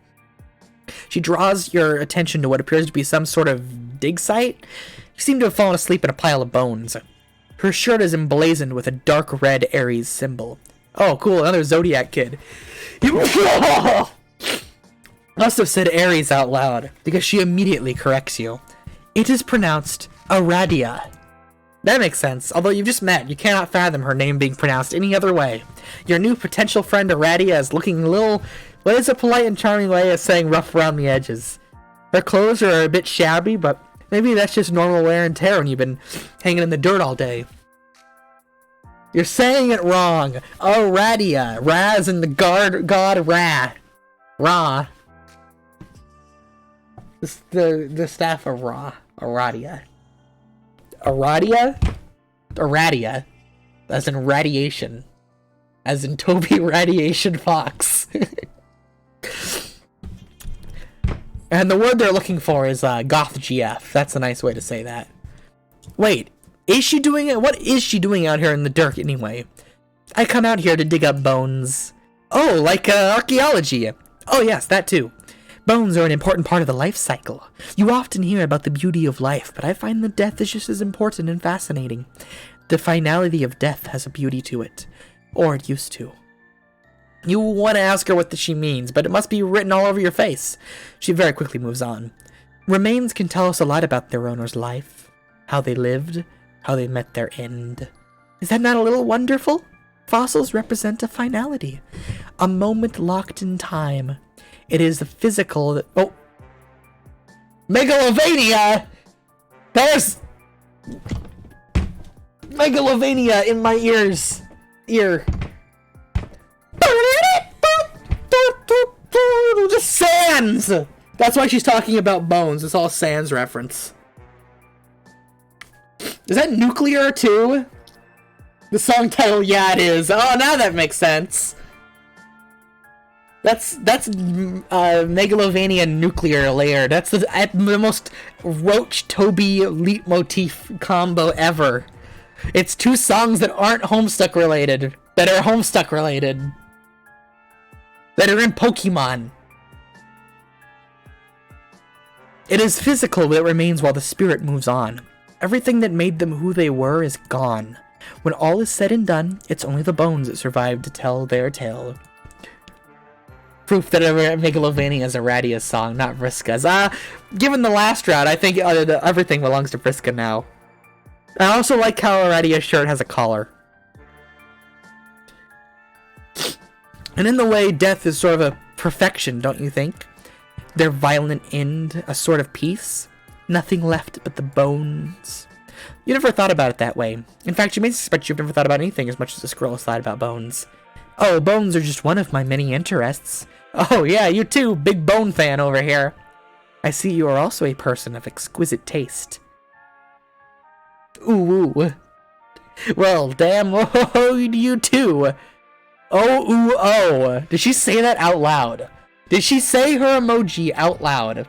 S1: She draws your attention to what appears to be some sort of dig site. You seem to have fallen asleep in a pile of bones. Her shirt is emblazoned with a dark red Aries symbol. Oh, cool, another Zodiac kid. You must have said Aries out loud, because she immediately corrects you. It is pronounced Aradia. That makes sense. Although you've just met, you cannot fathom her name being pronounced any other way. Your new potential friend Aradia is looking a little... What is a polite and charming way of saying rough around the edges? Her clothes are a bit shabby, but maybe that's just normal wear and tear when you've been hanging in the dirt all day. You're saying it wrong. Aradia. Raz and the god Ra. Ra. The staff of Ra. Aradia. Aradia? Aradia. As in radiation. As in Toby Radiation Fox. And the word they're looking for is goth GF. That's a nice way to say that. Wait, is she doing it? What is she doing out here in the dirt anyway? I come out here to dig up bones. Oh, like archaeology. Oh yes, that too. Bones are an important part of the life cycle. You often hear about the beauty of life, but I find that death is just as important and fascinating. The finality of death has a beauty to it. Or it used to. You want to ask her what she means, but it must be written all over your face. She very quickly moves on. Remains can tell us a lot about their owner's life. How they lived. How they met their end. Is that not a little wonderful? Fossils represent a finality, a moment locked in time. It is the physical that... Oh! Megalovania! There's... Megalovania in my ears. Just Sans! That's why she's talking about bones. It's all Sans reference. Is that Nuclear too? The song title, yeah, it is. Oh, now that makes sense. That's Megalovania Nuclear Layer. That's the most Roach-Toby leitmotif combo ever. It's two songs that aren't Homestuck related, that are Homestuck related, that are in Pokemon. It is physical that remains while the spirit moves on. Everything that made them who they were is gone. When all is said and done, it's only the bones that survive to tell their tale. Proof that Megalovania is Aradia's song, not Vriska's. Given the last round, I think everything belongs to Vriska now. I also like how Aradia's shirt has a collar. And in the way, death is sort of a perfection, don't you think? Their violent end, a sort of peace. Nothing left but the bones. You never thought about it that way. In fact, you may suspect you've never thought about anything as much as this girl has thought about bones. Oh, bones are just one of my many interests. Oh yeah, you too, big bone fan over here. I see you are also a person of exquisite taste. Ooh, ooh. Well, damn, oh, you too. Oh, ooh, oh. Did she say that out loud? Did she say her emoji out loud?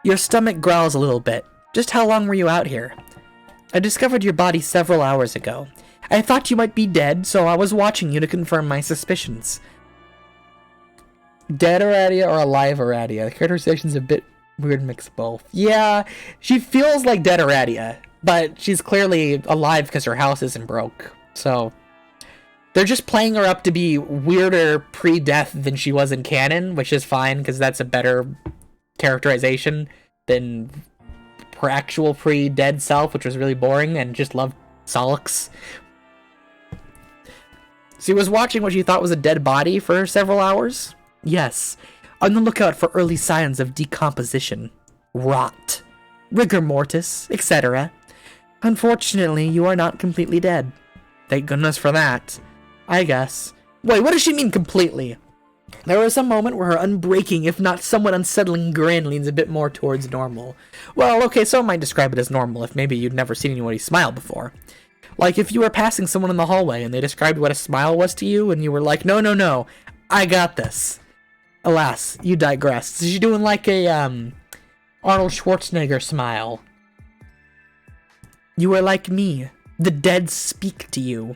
S1: Your stomach growls a little bit. Just how long were you out here? I discovered your body several hours ago. I thought you might be dead, so I was watching you to confirm my suspicions. Dead Aradia or alive Aradia? The characterization's a bit weird mix of both. Yeah, she feels like dead Aradia, but she's clearly alive because her house isn't broke. So they're just playing her up to be weirder pre-death than she was in canon, which is fine because that's a better characterization than her actual pre-dead self, which was really boring and just loved Solix. She was watching what she thought was a dead body for several hours? Yes. On the lookout for early signs of decomposition, rot, rigor mortis, etc. Unfortunately, you are not completely dead. Thank goodness for that, I guess. Wait, what does she mean completely? There was a moment where her unbreaking, if not somewhat unsettling grin leans a bit more towards normal. Well, okay, some might describe it as normal if maybe you'd never seen anybody smile before. Like if you were passing someone in the hallway and they described what a smile was to you and you were like, no, no, no, I got this. Alas, you digress. Is she doing like a, Arnold Schwarzenegger smile? You are like me. The dead speak to you.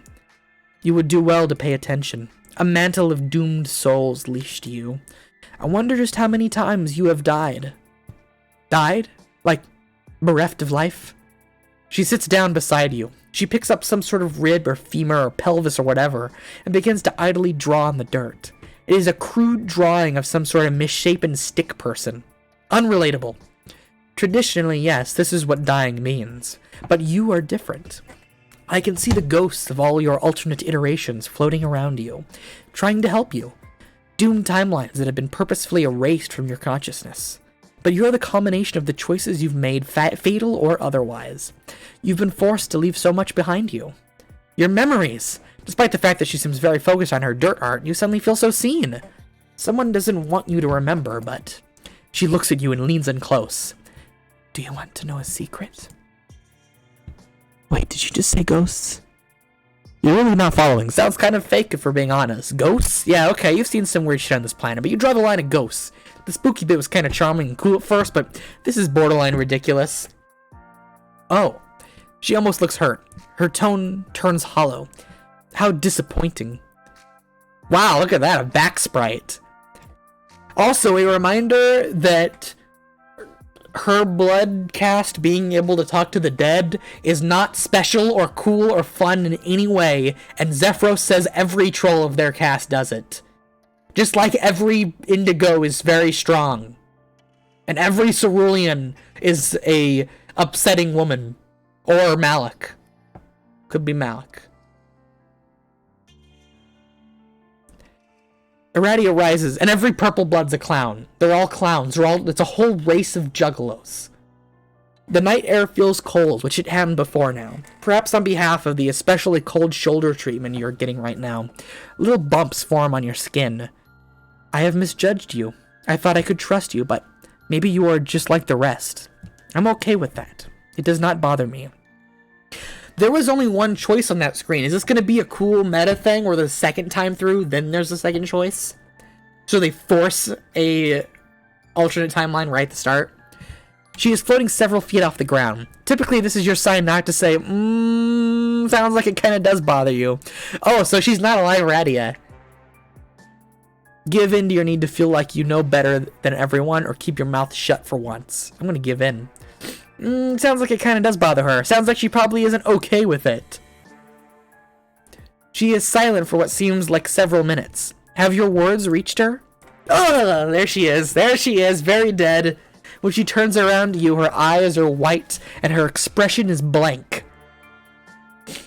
S1: You would do well to pay attention. A mantle of doomed souls leashed you. I wonder just how many times you have died. Died? Like, bereft of life? She sits down beside you. She picks up some sort of rib or femur or pelvis or whatever, and begins to idly draw in the dirt. It is a crude drawing of some sort of misshapen stick person. Unrelatable. Traditionally, yes, this is what dying means. But you are different. I can see the ghosts of all your alternate iterations floating around you, trying to help you. Doomed timelines that have been purposefully erased from your consciousness. But you're the combination of the choices you've made, fatal or otherwise. You've been forced to leave so much behind you. Your memories! Despite the fact that she seems very focused on her dirt art, you suddenly feel so seen. Someone doesn't want you to remember, but... She looks at you and leans in close. Do you want to know a secret? Wait, did you just say ghosts? You're really not following. Sounds kind of fake if we're being honest. Ghosts? Yeah, okay, you've seen some weird shit on this planet, but you draw the line of ghosts. The spooky bit was kind of charming and cool at first, but this is borderline ridiculous. Oh. She almost looks hurt. Her tone turns hollow. How disappointing. Wow, look at that, a back sprite. Also, a reminder that her blood cast being able to talk to the dead is not special or cool or fun in any way, and Zephyros says every troll of their cast does it. Just like every Indigo is very strong. And every Cerulean is a upsetting woman. Or Malik. Could be Malik. Aradia rises, and every purple blood's a clown. They're all clowns. It's a whole race of juggalos. The night air feels cold, which it hadn't before now. Perhaps on behalf of the especially cold shoulder treatment you're getting right now. Little bumps form on your skin. I have misjudged you. I thought I could trust you, but maybe you are just like the rest. I'm okay with that. It does not bother me. There was only one choice on that screen. Is this going to be a cool meta thing where the second time through, then there's a second choice? So they force a alternate timeline right at the start? She is floating several feet off the ground. Typically, this is your sign not to say, sounds like it kind of does bother you. Oh, so she's not alive, Aradia. Give in to your need to feel like you know better than everyone, or keep your mouth shut for once. I'm going to give in. Sounds like it kind of does bother her. Sounds like she probably isn't okay with it. She is silent for what seems like several minutes. Have your words reached her? Oh, there she is. There she is, very dead. When she turns around to you, her eyes are white and her expression is blank.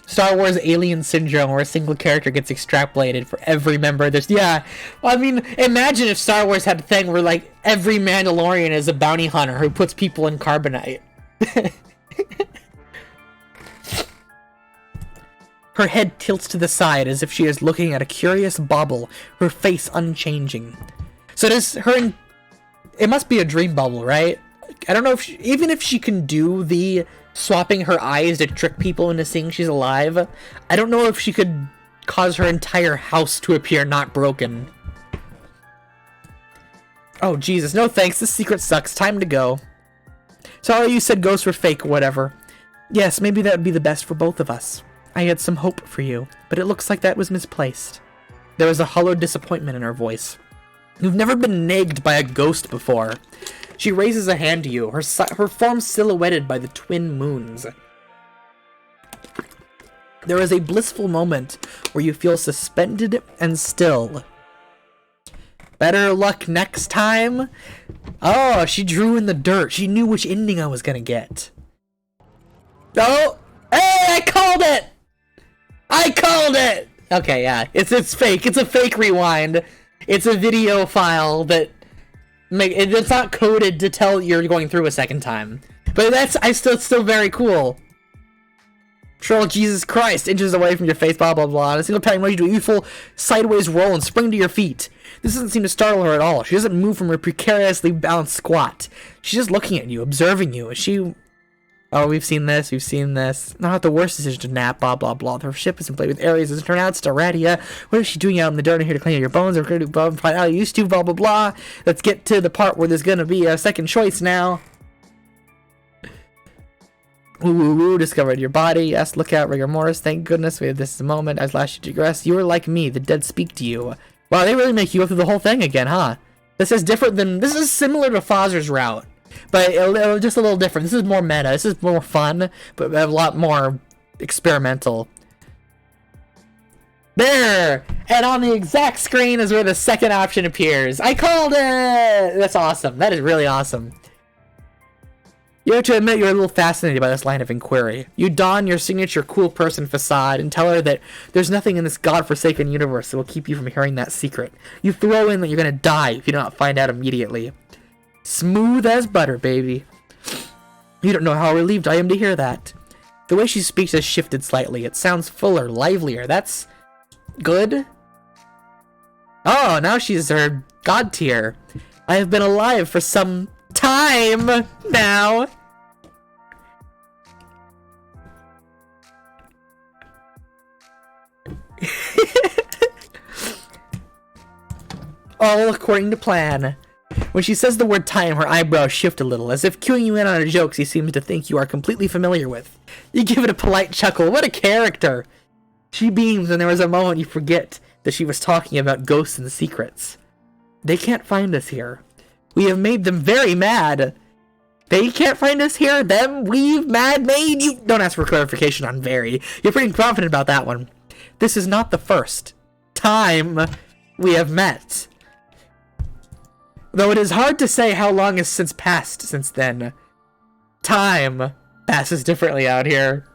S1: Star Wars Alien Syndrome, where a single character gets extrapolated for every member. Well, I mean, imagine if Star Wars had a thing where, like, every Mandalorian is a bounty hunter who puts people in carbonite. Her head tilts to the side as if she is looking at a curious bauble, her face unchanging. So it must be a dream bubble, right? I don't know if even if she can do the swapping her eyes to trick people into seeing she's alive, I don't know if she could cause her entire house to appear not broken. Oh, Jesus. No thanks. This secret sucks. Time to go. Sorry you said ghosts were fake or whatever. Yes, maybe that would be the best for both of us. I had some hope for you, but it looks like that was misplaced. There was a hollow disappointment in her voice. You've never been nagged by a ghost before. She raises a hand to you, her form silhouetted by the twin moons. There is a blissful moment where you feel suspended and still. Better luck next time? Oh, she drew in the dirt. She knew which ending I was gonna get. Oh! Hey, I called it! I called it! Okay, yeah. It's fake. It's a fake rewind. It's a video file that... It's not coded to tell you're going through a second time. But it's still very cool. Troll, Jesus Christ, inches away from your face, blah blah blah. And a single time you do a youthful sideways roll and spring to your feet. This doesn't seem to startle her at all. She doesn't move from her precariously balanced squat. She's just looking at you, observing you. Oh, we've seen this. Not the worst decision to nap, blah blah blah. Her ship isn't played with Aries, as it turned out, it's Aradia. What is she doing out in the dirt here to clean out your bones? We're going to do above and find out you used to, blah blah blah. Let's get to the part where there's gonna be a second choice now. Ooh, discovered your body. Yes, look out, rigor mortis. Thank goodness we have this moment. As last you digress, you are like me. The dead speak to you. Wow, they really make you go through the whole thing again, huh? This is similar to Fozzer's route, but just a little different. This is more meta. This is more fun, but a lot more experimental. There! And on the exact screen is where the second option appears. I called it! That's awesome. That is really awesome. You have to admit you're a little fascinated by this line of inquiry. You don your signature cool person facade and tell her that there's nothing in this godforsaken universe that will keep you from hearing that secret. You throw in that you're gonna die if you do not find out immediately. Smooth as butter, baby. You don't know how relieved I am to hear that. The way she speaks has shifted slightly. It sounds fuller, livelier. That's good. Oh, now she's her god tier. I have been alive for some time now. All according to plan. When she says the word time, her eyebrows shift a little, as if cueing you in on a joke she seems to think you are completely familiar with. You give it a polite chuckle. What a character! She beams, and there was a moment you forget that she was talking about ghosts and secrets. They can't find us here. We have made them very mad. They can't find us here. We've made you. Don't ask for clarification on very. You're pretty confident about that one. This is not the first time we have met. Though it is hard to say how long has since passed since then. Time passes differently out here.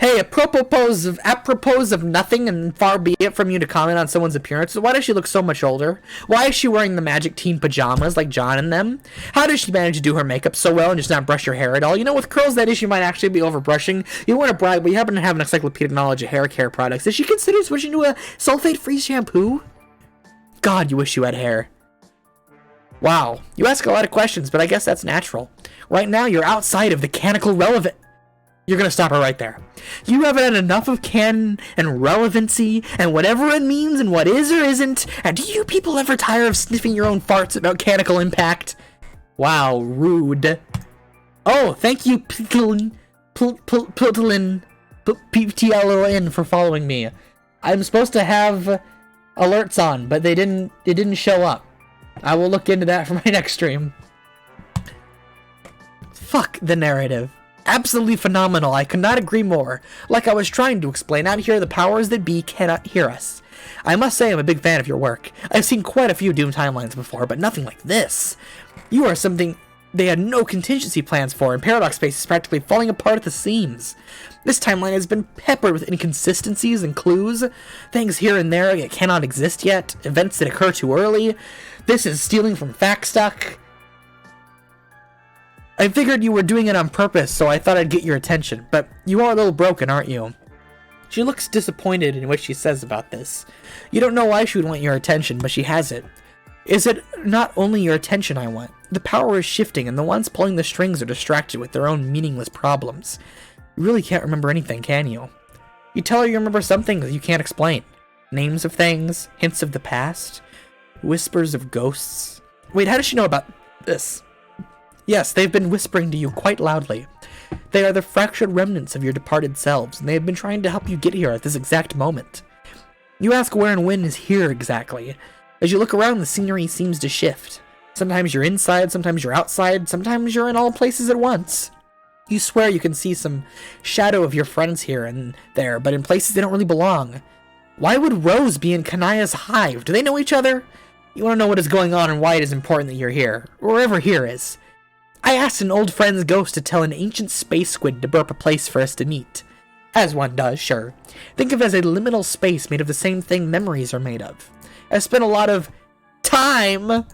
S1: Hey, apropos of nothing, and far be it from you to comment on someone's appearance, why does she look so much older? Why is she wearing the magic teen pajamas like John and them? How does she manage to do her makeup so well and just not brush her hair at all? You know, with curls, that issue might actually be overbrushing. You want to brag, but you happen to have an encyclopedic knowledge of hair care products. Did she consider switching to a sulfate-free shampoo? God, you wish you had hair. Wow, you ask a lot of questions, but I guess that's natural. Right now, you're outside of the canonical relevant. You're gonna stop her right there. You haven't had enough of canon and relevancy and whatever it means and what is or isn't. And do you people ever tire of sniffing your own farts about canonical impact? Wow, rude. Oh, thank you, PTLN, for following me. I'm supposed to have alerts on, but it didn't show up. I will look into that for my next stream. Fuck the narrative. Absolutely phenomenal. I could not agree more. Like I was trying to explain, out here the powers that be cannot hear us. I must say I'm a big fan of your work. I've seen quite a few Doom timelines before, but nothing like this. You are something they had no contingency plans for, and Paradox Space is practically falling apart at the seams. This timeline has been peppered with inconsistencies and clues, things here and there that cannot exist yet, events that occur too early. This is stealing from Factstuck. I figured you were doing it on purpose, so I thought I'd get your attention, but you are a little broken, aren't you? She looks disappointed in what she says about this. You don't know why she would want your attention, but she has it. Is it not only your attention I want? The power is shifting, and the ones pulling the strings are distracted with their own meaningless problems. You really can't remember anything, can you? You tell her you remember something that you can't explain. Names of things, hints of the past, whispers of ghosts. Wait, how does she know about this? Yes, they've been whispering to you quite loudly. They are the fractured remnants of your departed selves, and they have been trying to help you get here at this exact moment. You ask where and when is here exactly. As you look around, the scenery seems to shift. Sometimes you're inside, sometimes you're outside, sometimes you're in all places at once. You swear you can see some shadow of your friends here and there, but in places they don't really belong. Why would Rose be in Kanaya's hive? Do they know each other? You want to know what is going on and why it is important that you're here, or wherever here is. I asked an old friend's ghost to tell an ancient space squid to burp a place for us to meet. As one does, sure. Think of it as a liminal space made of the same thing memories are made of. I've spent a lot of time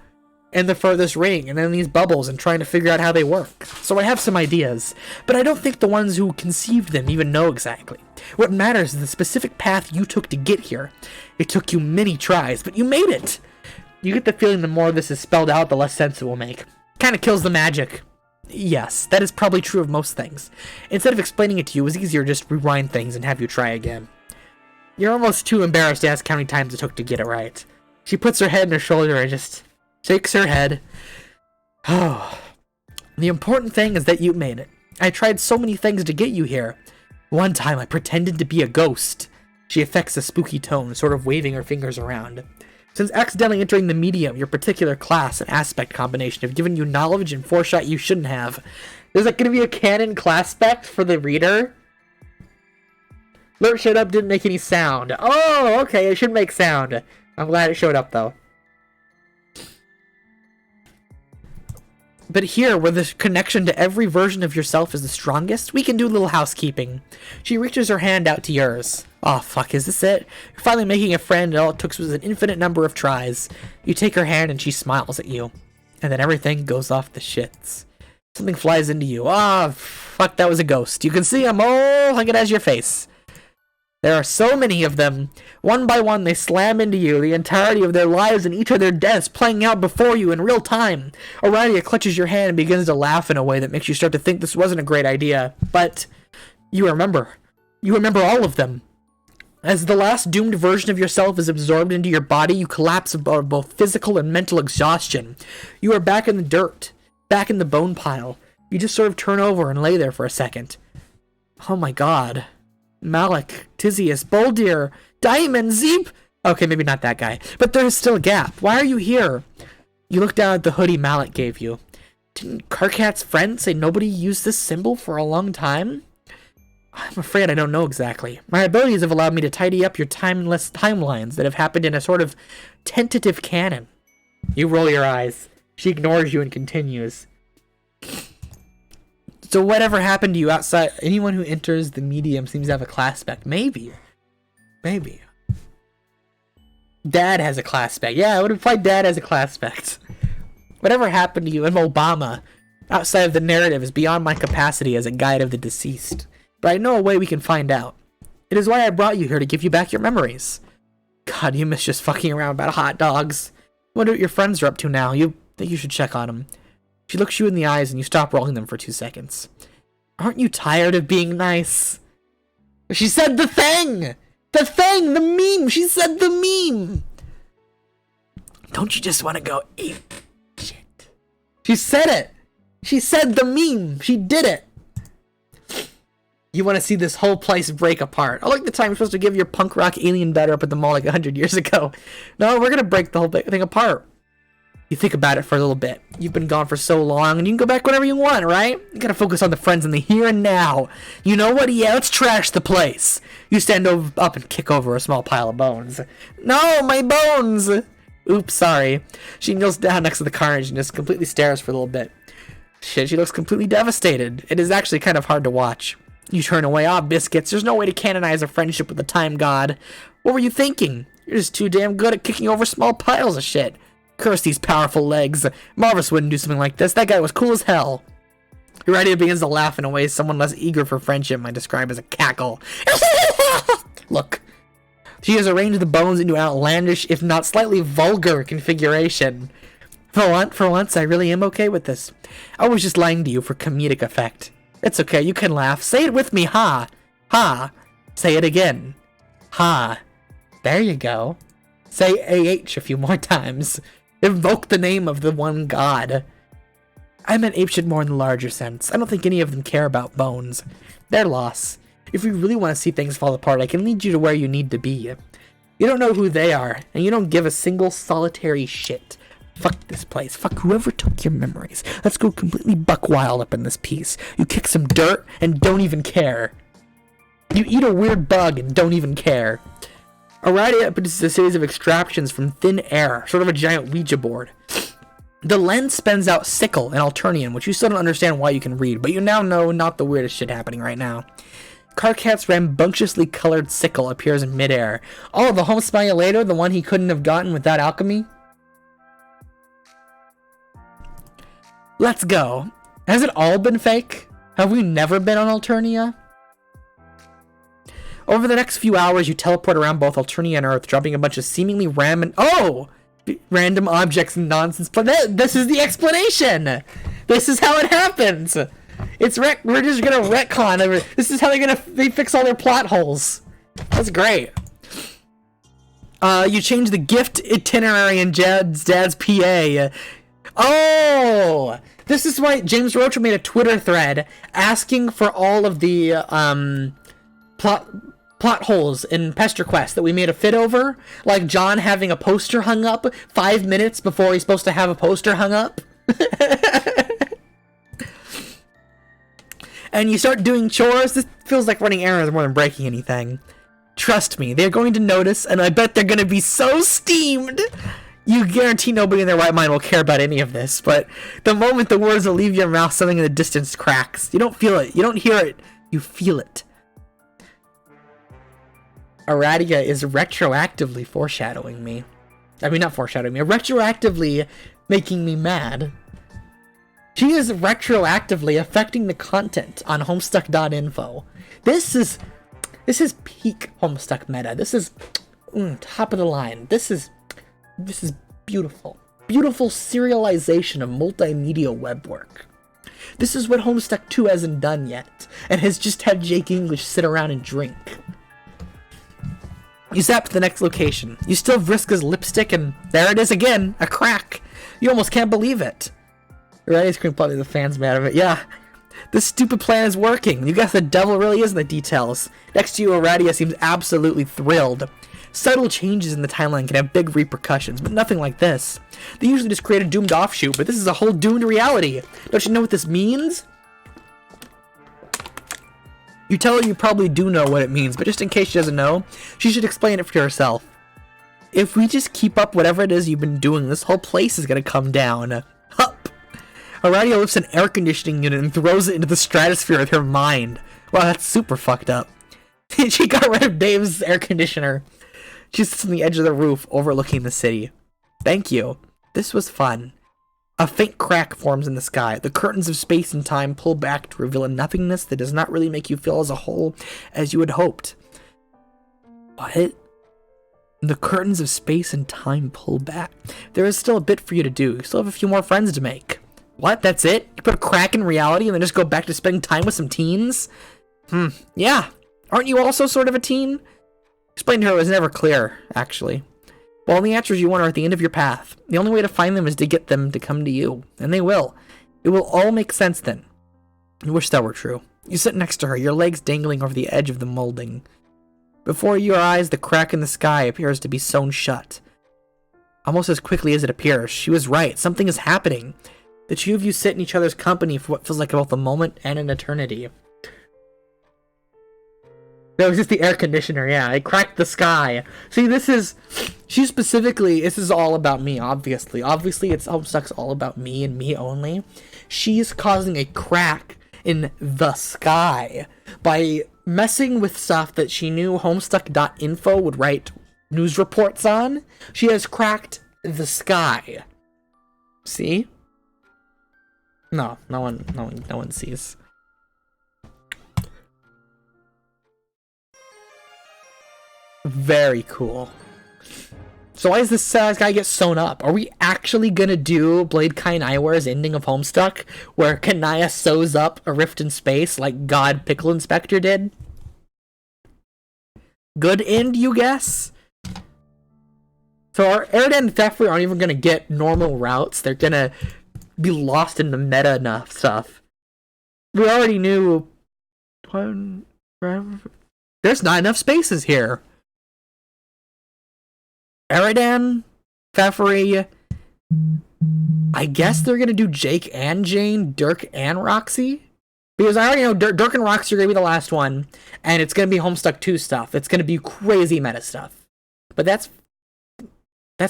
S1: in the furthest ring and in these bubbles and trying to figure out how they work. So I have some ideas, but I don't think the ones who conceived them even know exactly. What matters is the specific path you took to get here. It took you many tries, but you made it! You get the feeling the more this is spelled out, the less sense it will make. Kind of kills the magic. Yes, that is probably true of most things. Instead of explaining it to you, it was easier to just rewind things and have you try again. You're almost too embarrassed to ask how many times it took to get it right. She puts her head in her shoulder and just shakes her head. Oh. The important thing is that you made it. I tried so many things to get you here. One time I pretended to be a ghost. She affects a spooky tone, sort of waving her fingers around. Since accidentally entering the medium, your particular class and aspect combination have given you knowledge and foresight you shouldn't have. There's like going to be a canon class spec for the reader. Alert showed up, didn't make any sound. Oh, okay, it should make sound. I'm glad it showed up, though. But here, where the connection to every version of yourself is the strongest, we can do a little housekeeping. She reaches her hand out to yours. Oh, fuck, is this it? You're finally making a friend, and all it took was an infinite number of tries. You take her hand, and she smiles at you. And then everything goes off the shits. Something flies into you. Ah, fuck, that was a ghost. You can see them all hug it as your face. There are so many of them. One by one, they slam into you, the entirety of their lives and each of their deaths playing out before you in real time. Aradia clutches your hand and begins to laugh in a way that makes you start to think this wasn't a great idea. But you remember. You remember all of them. As the last doomed version of yourself is absorbed into your body, you collapse of both physical and mental exhaustion. You are back in the dirt, back in the bone pile. You just sort of turn over and lay there for a second. Oh my god. Malik, Tizius, Boldir, Diamond, Zeep! Okay, maybe not that guy. But there is still a gap. Why are you here? You look down at the hoodie Malik gave you. Didn't Karkat's friend say nobody used this symbol for a long time? I'm afraid I don't know exactly. My abilities have allowed me to tidy up your timeless timelines that have happened in a sort of tentative canon. You roll your eyes. She ignores you and continues. So whatever happened to you outside? Anyone who enters the medium seems to have a class spec. Maybe. Dad has a class spec. Yeah, I would imply Dad has a class spec. Whatever happened to you in Obama outside of the narrative is beyond my capacity as a guide of the deceased. But I know a way we can find out. It is why I brought you here to give you back your memories. God, you miss just fucking around about hot dogs. Wonder what your friends are up to now. You think you should check on them. She looks you in the eyes and you stop rolling them for 2 seconds. Aren't you tired of being nice? She said the thing! The meme! She said the meme! Don't you just want to go ape shit? She said it! She said the meme! She did it! You want to see this whole place break apart. I like the time you're supposed to give your punk rock alien daughter up at the mall like 100 years ago. No, we're gonna break the whole thing apart. You think about it for a little bit. You've been gone for so long, and you can go back whenever you want, right? You gotta focus on the friends in the here and now. You know what? Yeah, let's trash the place. You stand up and kick over a small pile of bones. No, my bones! Oops, sorry. She kneels down next to the carnage and just completely stares for a little bit. Shit, she looks completely devastated. It is actually kind of hard to watch. You turn away. Biscuits. There's no way to canonize a friendship with the time god. What were you thinking? You're just too damn good at kicking over small piles of shit. Curse these powerful legs. Marvis wouldn't do something like this. That guy was cool as hell. Aradia begins to laugh in a way someone less eager for friendship might describe as a cackle. Look. She has arranged the bones into an outlandish, if not slightly vulgar, configuration. For once, I really am okay with this. I was just lying to you for comedic effect. It's okay, you can laugh. Say it with me, ha! Ha! Say it again. Ha! There you go. Say AH a few more times. Invoke the name of the one god. I meant apeshit more in the larger sense. I don't think any of them care about bones. Their loss. If you really want to see things fall apart, I can lead you to where you need to be. You don't know who they are, and you don't give a single solitary shit. Fuck this place. Fuck whoever took your memories. Let's go completely buck wild up in this piece. You kick some dirt and don't even care. You eat a weird bug and don't even care. Aradia produces a series of extractions from thin air, sort of a giant Ouija board. The lens spins out sickle and Alternian, which you still don't understand why you can read, but you now know not the weirdest shit happening right now. Karkat's rambunctiously colored sickle appears in midair. Oh, the home speculator, the one he couldn't have gotten without alchemy? Let's go. Has it all been fake? Have we never been on Alternia? Over the next few hours, you teleport around both Alternia and Earth, dropping a bunch of seemingly random objects and nonsense. But this is the explanation. This is how it happens. We're just gonna retcon. This is how they fix all their plot holes. That's great. You change the gift itinerary in dad's PA. Oh, this is why James Roach made a Twitter thread asking for all of the plot holes in Pesterquest that we made a fit over, like John having a poster hung up 5 minutes before he's supposed to have a poster hung up. And you start doing chores. This feels like running errands more than breaking anything. Trust me, they're going to notice, and I bet they're going to be so steamed. You guarantee nobody in their right mind will care about any of this, but the moment the words will leave your mouth, something in the distance cracks. You don't feel it. You don't hear it. You feel it. Aradia is retroactively foreshadowing me. I mean, not foreshadowing me. Retroactively making me mad. She is retroactively affecting the content on Homestuck.info. This is peak Homestuck meta. This is top of the line. This is beautiful. Beautiful serialization of multimedia web work. This is what Homestuck 2 hasn't done yet, and has just had Jake English sit around and drink. You zap to the next location. You still have Vriska's lipstick, and there it is again, a crack. You almost can't believe it. Right? Scream probably the fans mad of it. Yeah, this stupid plan is working. You guess the devil really is in the details. Next to you, Aradia seems absolutely thrilled. Subtle changes in the timeline can have big repercussions, but nothing like this. They usually just create a doomed offshoot, but this is a whole doomed reality. Don't you know what this means? You tell her you probably do know what it means, but just in case she doesn't know, she should explain it for herself. If we just keep up whatever it is you've been doing, this whole place is gonna come down. Hup! Aradia lifts an air conditioning unit and throws it into the stratosphere with her mind. Wow, that's super fucked up. She got rid of Dave's air conditioner. She sits on the edge of the roof, overlooking the city. Thank you. This was fun. A faint crack forms in the sky. The curtains of space and time pull back to reveal a nothingness that does not really make you feel as a whole as you had hoped. What? The curtains of space and time pull back. There is still a bit for you to do. You still have a few more friends to make. What? That's it? You put a crack in reality and then just go back to spending time with some teens? Yeah. Aren't you also sort of a teen? Explained to her was never clear, actually. Well, the answers you want are at the end of your path. The only way to find them is to get them to come to you. And they will. It will all make sense then. I wish that were true. You sit next to her, your legs dangling over the edge of the molding. Before your eyes, the crack in the sky appears to be sewn shut. Almost as quickly as it appears. She was right. Something is happening. The two of you sit in each other's company for what feels like both a moment and an eternity. That was just the air conditioner, yeah. It cracked the sky. See, this is all about me, obviously. Obviously, Homestuck's all about me and me only. She's causing a crack in the sky by messing with stuff that she knew Homestuck.info would write news reports on. She has cracked the sky. See? No one sees. Very cool. So why does this guy get sewn up? Are we actually gonna do Blade Kai and Eyewear's ending of Homestuck, where Kanaya sews up a rift in space like God Pickle Inspector did? Good end, you guess? So our Aradia and Thefri aren't even gonna get normal routes. They're gonna be lost in the meta enough stuff. We already knew... There's not enough spaces here. Aradan, Thefri, I guess they're gonna do Jake and Jane, Dirk and Roxy? Because I already know Dirk and Roxy are gonna be the last one, and it's gonna be Homestuck 2 stuff. It's gonna be crazy meta stuff. But that's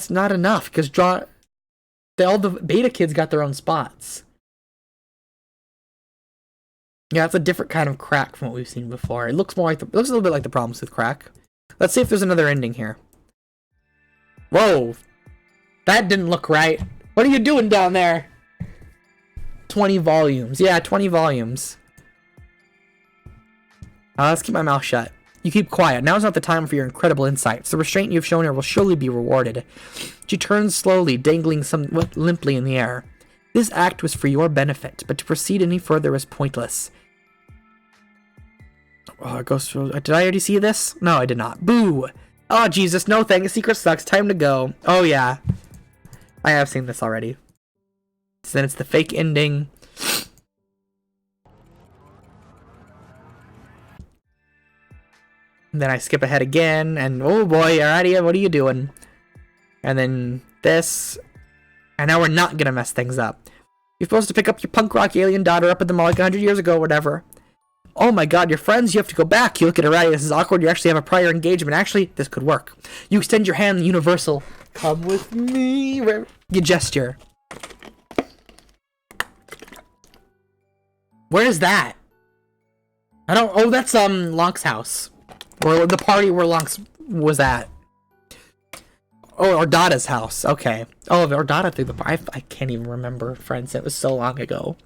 S1: not enough, because all the beta kids got their own spots. Yeah, it's a different kind of crack from what we've seen before. It looks more like it looks a little bit like the Problems with Crack. Let's see if there's another ending here. Whoa! That didn't look right. What are you doing down there? 20 volumes. Yeah, 20 volumes. Let's keep my mouth shut. You keep quiet. Now is not the time for your incredible insights. The restraint you've shown her will surely be rewarded. She turns slowly, dangling somewhat limply in the air. This act was for your benefit, but to proceed any further is pointless. Oh, did I already see this? No, I did not. Boo! Oh, Jesus, no thanks. Secret sucks. Time to go. Oh, yeah. I have seen this already. So then it's the fake ending. And then I skip ahead again, and oh boy, Aradia, what are you doing? And then this. And now we're not gonna mess things up. You're supposed to pick up your punk rock alien daughter up at the mall like 100 years ago or whatever. Oh my god, your friends, you have to go back. You look at Aradia, this is awkward, you actually have a prior engagement. Actually, this could work. You extend your hand, universal. Come with me. You gesture. Where is that? I don't... Oh, that's, Lonk's house. Or the party where Lonks was at. Oh, Ordata's house. Okay. Oh, Ordata through the... I can't even remember, friends. It was so long ago.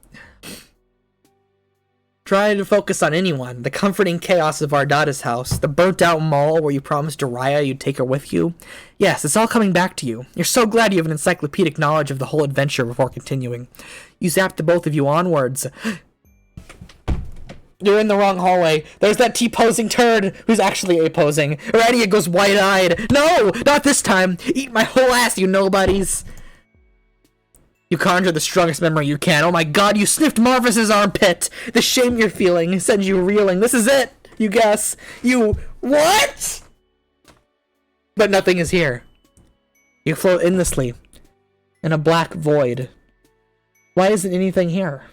S1: Try to focus on anyone. The comforting chaos of Ardata's house. The burnt-out mall where you promised Araya you'd take her with you. Yes, it's all coming back to you. You're so glad you have an encyclopedic knowledge of the whole adventure before continuing. You zapped the both of you onwards. You're in the wrong hallway. There's that T-posing turd who's actually A-posing. Aradia goes wide-eyed. No! Not this time! Eat my whole ass, you nobodies! You conjure the strongest memory you can. Oh my god, you sniffed Marvis's armpit! The shame you're feeling sends you reeling. This is it! You guess. You... What?! But nothing is here. You float endlessly in a black void. Why isn't anything here?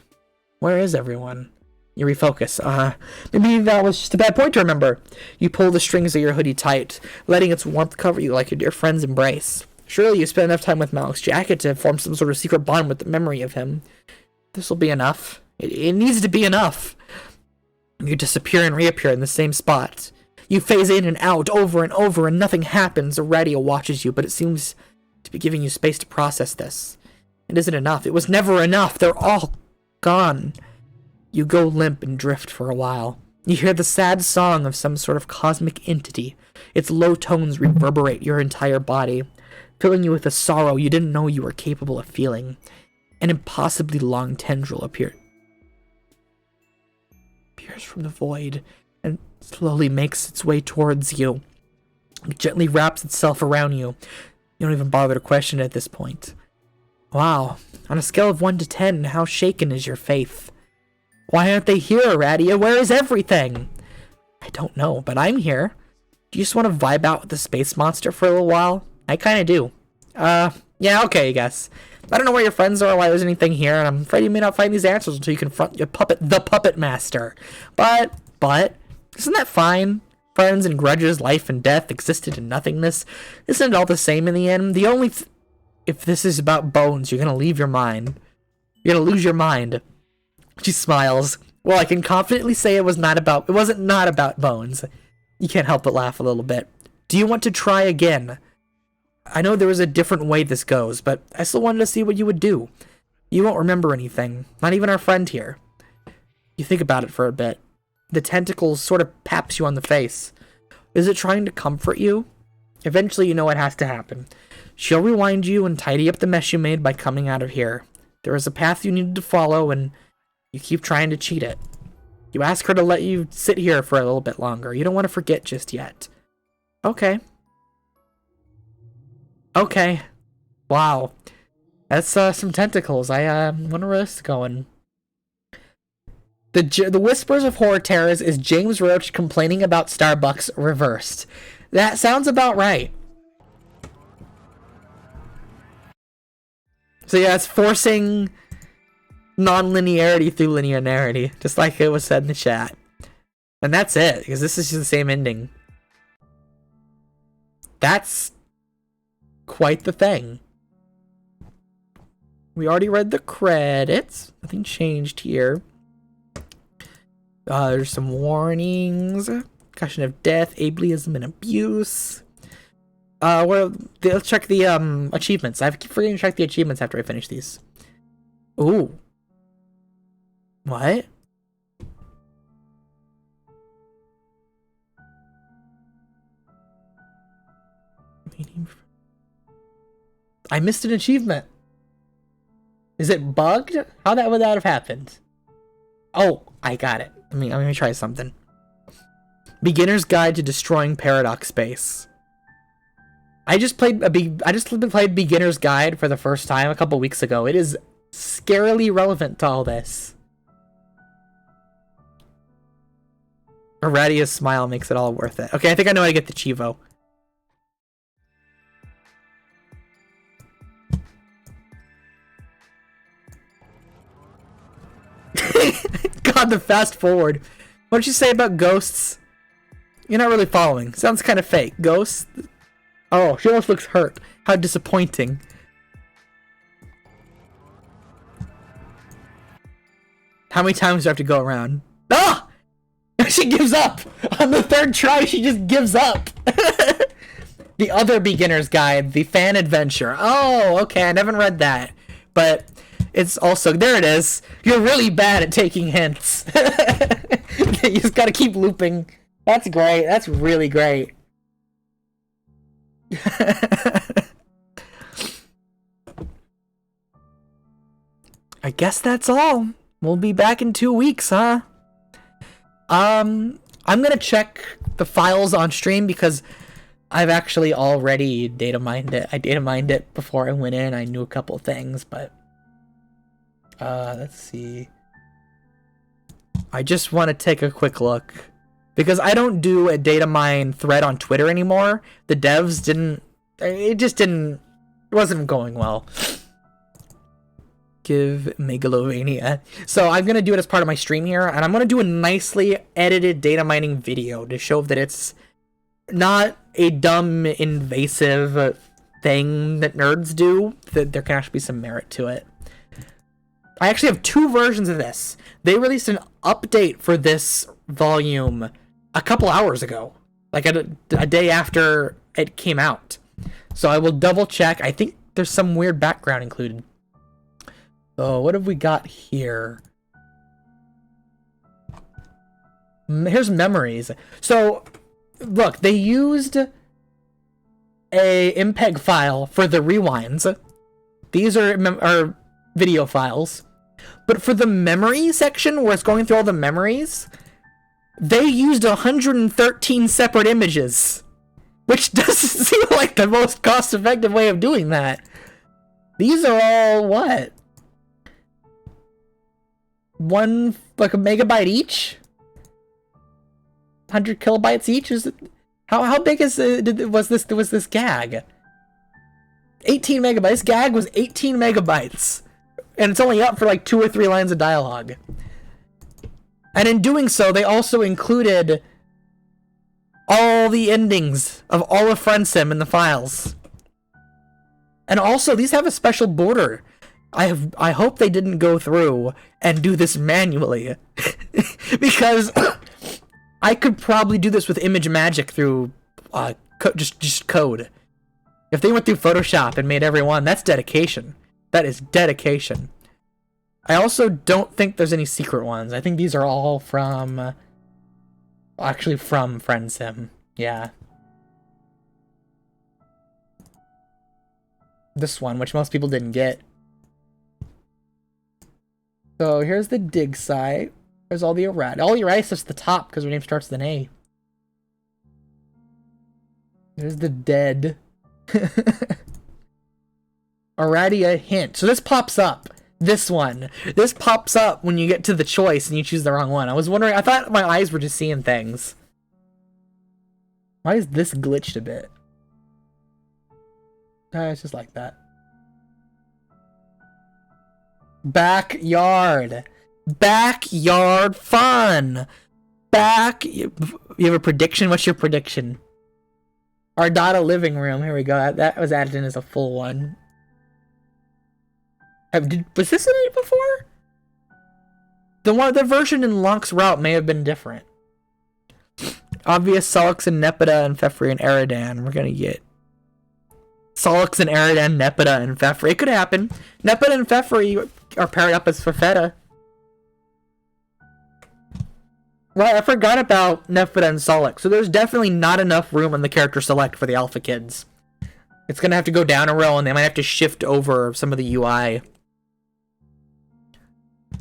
S1: Where is everyone? You refocus. Maybe that was just a bad point to remember. You pull the strings of your hoodie tight, letting its warmth cover you like your dear friend's embrace. Surely you spent enough time with Malik's jacket to form some sort of secret bond with the memory of him. This'll be enough. It needs to be enough. You disappear and reappear in the same spot. You phase in and out over and over and nothing happens. Aradia watches you, but it seems to be giving you space to process this. It isn't enough. It was never enough. They're all gone. You go limp and drift for a while. You hear the sad song of some sort of cosmic entity. Its low tones reverberate your entire body, filling you with a sorrow you didn't know you were capable of feeling. An impossibly long tendril appears from the void and slowly makes its way towards you. It gently wraps itself around you. You don't even bother to question it at this point. Wow. On a scale of 1 to 10, how shaken is your faith? Why aren't they here, Aradia? Where is everything? I don't know, but I'm here. Do you just want to vibe out with the space monster for a little while? I kind of do. Yeah, okay, I guess. I don't know where your friends are or why there's anything here, and I'm afraid you may not find these answers until you confront the puppet master. But, isn't that fine? Friends and grudges, life and death existed in nothingness. Isn't it all the same in the end? The only if this is about bones, you're gonna leave your mind. You're gonna lose your mind. She smiles. Well, I can confidently say it wasn't not about bones. You can't help but laugh a little bit. Do you want to try again? I know there was a different way this goes, but I still wanted to see what you would do. You won't remember anything, not even our friend here. You think about it for a bit. The tentacle sort of paps you on the face. Is it trying to comfort you? Eventually you know what has to happen. She'll rewind you and tidy up the mess you made by coming out of here. There is a path you needed to follow, and you keep trying to cheat it. You ask her to let you sit here for a little bit longer. You don't want to forget just yet. Okay. Okay. Wow. That's some tentacles. I wonder where this is going. The Whispers of Horror Terrors is James Roach complaining about Starbucks reversed. That sounds about right. So yeah, it's forcing non-linearity through linearity, just like it was said in the chat. And that's it, because this is just the same ending. That's quite the thing. We already read the credits. Nothing changed here. There's some warnings. Discussion of death, ableism, and abuse. Let's check the achievements. I keep forgetting to check the achievements after I finish these. Ooh. What? I missed an achievement. Is it bugged? How would that have happened? Oh, I got it. Let me try something. Beginner's Guide to Destroying Paradox Space. I just played Beginner's Guide for the first time a couple weeks ago. It is scarily relevant to all this. Aradia's smile makes it all worth it. Okay, I think I know how to get the Chivo. God, the fast forward. What did you say about ghosts? You're not really following. Sounds kind of fake. Ghosts? Oh, she almost looks hurt. How disappointing. How many times do I have to go around? Ah! She gives up! On the third try, she just gives up! The other Beginner's Guide, the Fan Adventure. Oh, okay, I haven't read that. But it's also, there it is. You're really bad at taking hints. You just gotta keep looping. That's great. That's really great. I guess that's all. We'll be back in 2 weeks, huh? I'm gonna check the files on stream because I've actually already data mined it. I data mined it before I went in. I knew a couple things, but let's see. I just want to take a quick look because I don't do a data mine thread on Twitter anymore. The devs didn't. It wasn't going well. Give Megalovania. So I'm gonna do it as part of my stream here, and I'm gonna do a nicely edited data mining video to show that it's not a dumb, invasive thing that nerds do. That there can actually be some merit to it. I actually have 2 versions of this. They released an update for this volume a couple hours ago, like a day after it came out. So I will double check. I think there's some weird background included. So what have we got here? Here's memories. So look, they used a MPEG file for the rewinds. These are video files. But for the memory section, where it's going through all the memories, they used 113 separate images. Which doesn't seem like the most cost-effective way of doing that. These are all, what? Like a megabyte each? 100 kilobytes each? Is it? How big was this gag? 18 megabytes. This gag was 18 megabytes. And it's only up for like 2 or 3 lines of dialogue. And in doing so, they also included all the endings of all of Friendsim in the files. And also, these have a special border. I hope they didn't go through and do this manually. Because I could probably do this with image magic through just code. If they went through Photoshop and made every one, that's dedication. That is dedication. I also don't think there's any secret ones. I think these are all from... actually from Friendsim. Yeah. This one, which most people didn't get. So here's the dig site. There's all the Aradia. All the Aradia stuff's the top because her name starts with an A. There's the dead. Aradia hint. So this pops up. This one. This pops up when you get to the choice and you choose the wrong one. I was wondering, I thought my eyes were just seeing things. Why is this glitched a bit? It's just like that. Backyard. Backyard fun. You have a prediction? What's your prediction? Ardata living room. Here we go. That was added in as a full one. Was this in it before? The version in Lonk's route may have been different. Obvious Solix and Nepeta and Fefri and Aradan. We're gonna get Solix and Aradan, Nepeta and Fefri. It could happen. Nepeta and Fefri are paired up as Fafeta. Well, I forgot about Nepeta and Solix. So there's definitely not enough room on the character select for the alpha kids. It's gonna have to go down a row and they might have to shift over some of the UI.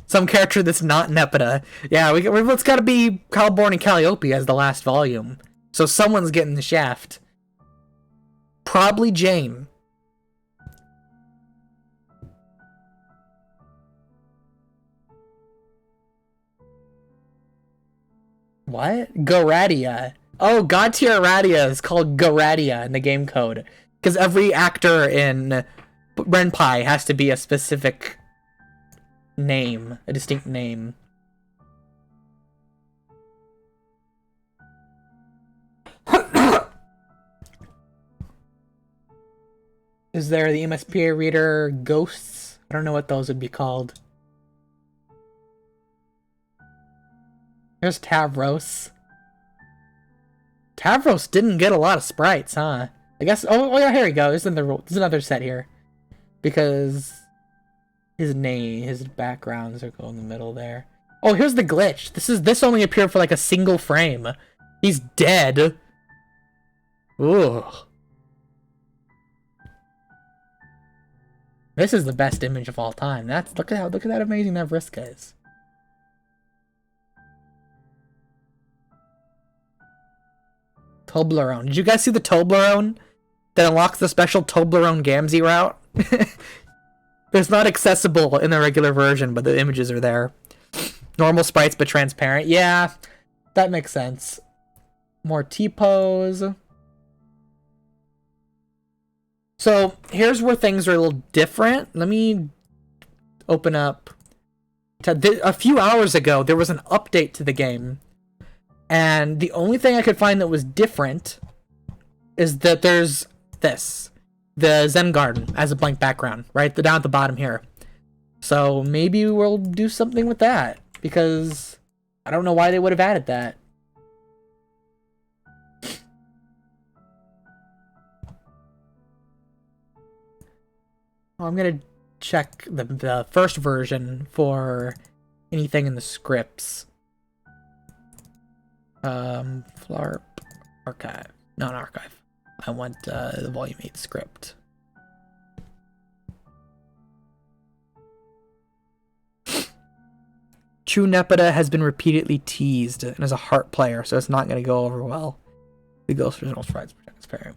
S1: Some character that's not Nepeta. Yeah, it's gotta be Calborn and Calliope as the last volume. So someone's getting the shaft. Probably Jane. What? Goradia. Oh, God tier Aradia is called Goradia in the game code. Because every actor in Renpai has to be a specific name. A distinct name. Is there the MSPA reader ghosts? I don't know what those would be called. Here's Tavros. Tavros didn't get a lot of sprites, huh? I guess. Oh yeah, here we go. There's another set here, because his name, his backgrounds are going in the middle there. Oh, here's the glitch. This only appeared for like a single frame. He's dead. Ugh. This is the best image of all time. Look at that amazing that Vriska is. Toblerone. Did you guys see the Toblerone that unlocks the special Toblerone Gamzee route? It's not accessible in the regular version, but the images are there. Normal sprites, but transparent. Yeah, that makes sense. More T-pose. So here's where things are a little different. Let me open up. A few hours ago, there was an update to the game. And the only thing I could find that was different is that there's this. The Zen Garden as a blank background, right? Down at the bottom here. So maybe we'll do something with that, because I don't know why they would have added that. Well, I'm gonna check the first version for anything in the scripts. Flarp archive, not archive. I want the volume 8 script. True Nepeta has been repeatedly teased and is a heart player, so it's not going to go over well. The Ghost Original Sprites transparent.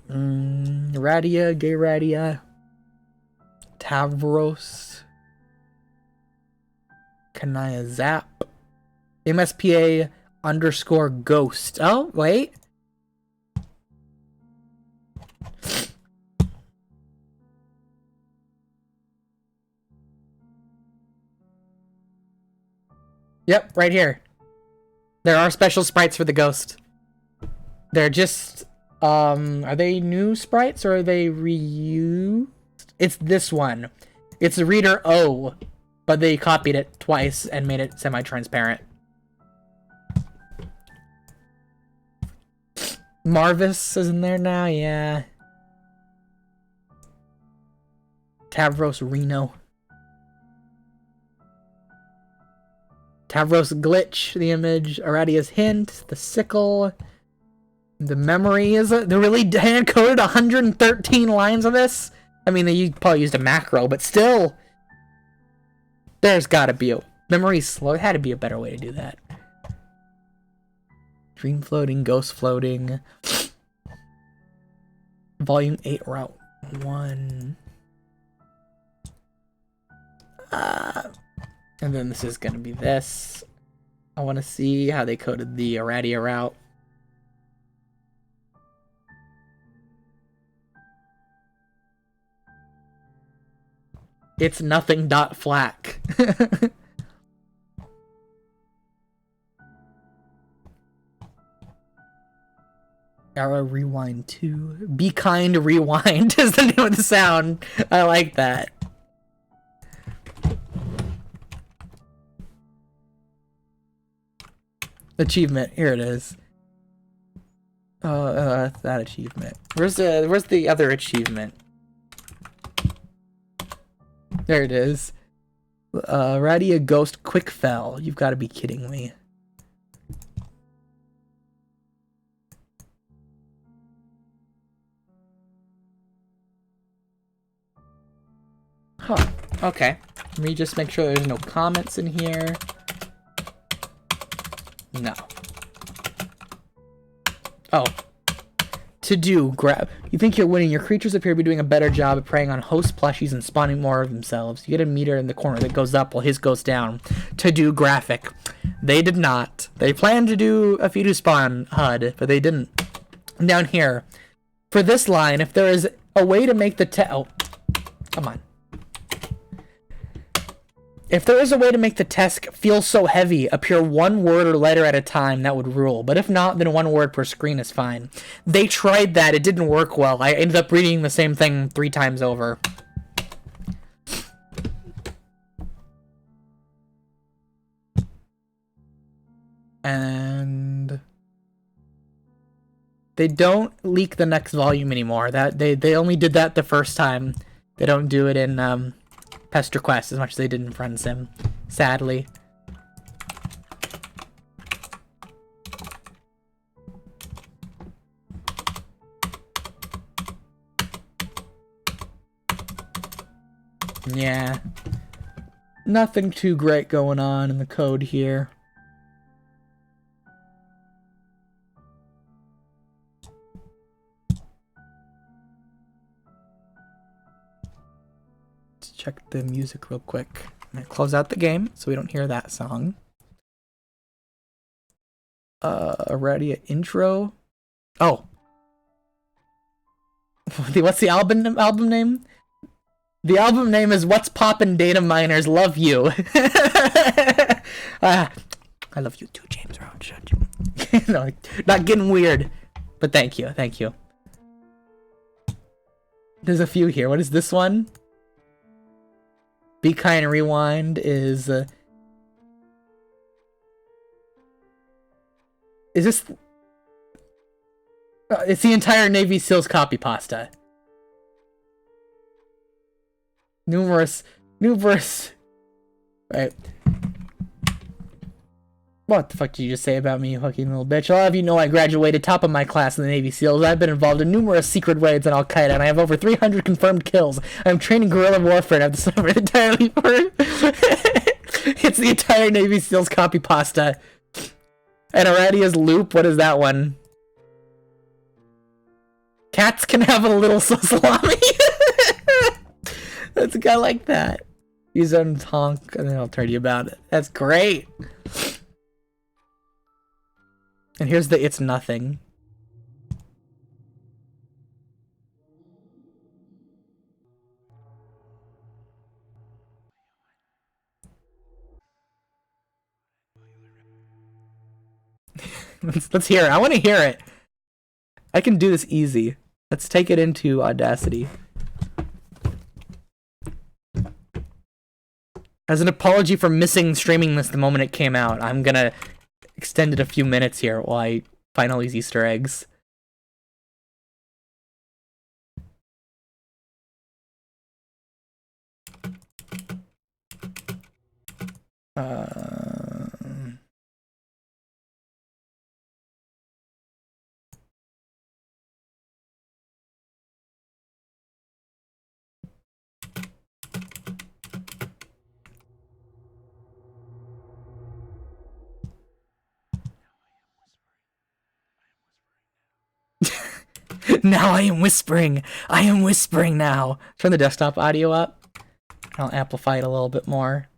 S1: Aradia, Gay Aradia, Tavros, Kanaya Zap, MSPA _ Ghost. Oh, wait. Yep, right here. There are special sprites for the ghost. They're just, are they new sprites or are they reused? It's this one. It's Reader O, but they copied it twice and made it semi-transparent. Marvis is in there now, yeah. Tavros Reno. Tavros Glitch, the image, Aradia's Hint, the Sickle, the memory is they really hand-coded 113 lines of this? I mean, they probably used a macro, but still, there's gotta be a memory slow. It had to be a better way to do that. Dream floating, ghost floating, volume 8, route 1. And then this is going to be this. I want to see how they coded the Aradia route. It's nothing dot flack. Arrow Rewind 2. Be Kind Rewind is the name of the sound. I like that. Achievement. Here it is. That achievement. Where's the other achievement? There it is. Radia Ghost Quick Fell. You've got to be kidding me. Huh. Okay. Let me just make sure there's no comments in here. No. Oh. To do, grab. You think you're winning. Your creatures appear to be doing a better job of preying on host plushies and spawning more of themselves. You get a meter in the corner that goes up while his goes down. To do graphic. They did not. They planned to do a few to spawn HUD, but they didn't. And down here, for this line, if there is a way to make the oh, come on. If there is a way to make the text feel so heavy, appear one word or letter at a time, that would rule. But if not, then one word per screen is fine. They tried that. It didn't work well. I ended up reading the same thing 3 times over. And they don't leak the next volume anymore. That they only did that the first time. They don't do it in Pesterquest as much as they did in Friend Sim, sadly. Yeah. Nothing too great going on in the code here. Check the music real quick. I'm gonna close out the game so we don't hear that song. Aradia intro. Oh. What's the album name? The album name is What's Poppin' Data Miners Love You. I love you too, James Round. No, not getting weird. But thank you, thank you. There's a few here. What is this one? Be Kind Rewind is this... it's the entire Navy SEALs copy pasta. Numerous... Right. What the fuck did you just say about me, you fucking little bitch? A lot of you know I graduated top of my class in the Navy SEALs. I've been involved in numerous secret raids on Al-Qaeda, and I have over 300 confirmed kills. I'm training guerrilla warfare, and I've discovered entirely for it's the entire Navy SEALs copy pasta. And Aradia's loop, what is that one? Cats can have a little salami. That's a guy like that. Use them honk, and then I'll tell you about it. That's great. And here's the It's Nothing. Let's hear it. I want to hear it. I can do this easy. Let's take it into Audacity. As an apology for missing streaming this the moment it came out, I'm gonna extend it a few minutes here while I find all these Easter eggs. Now I am whispering. I am whispering now. Turn the desktop audio up. I'll amplify it a little bit more.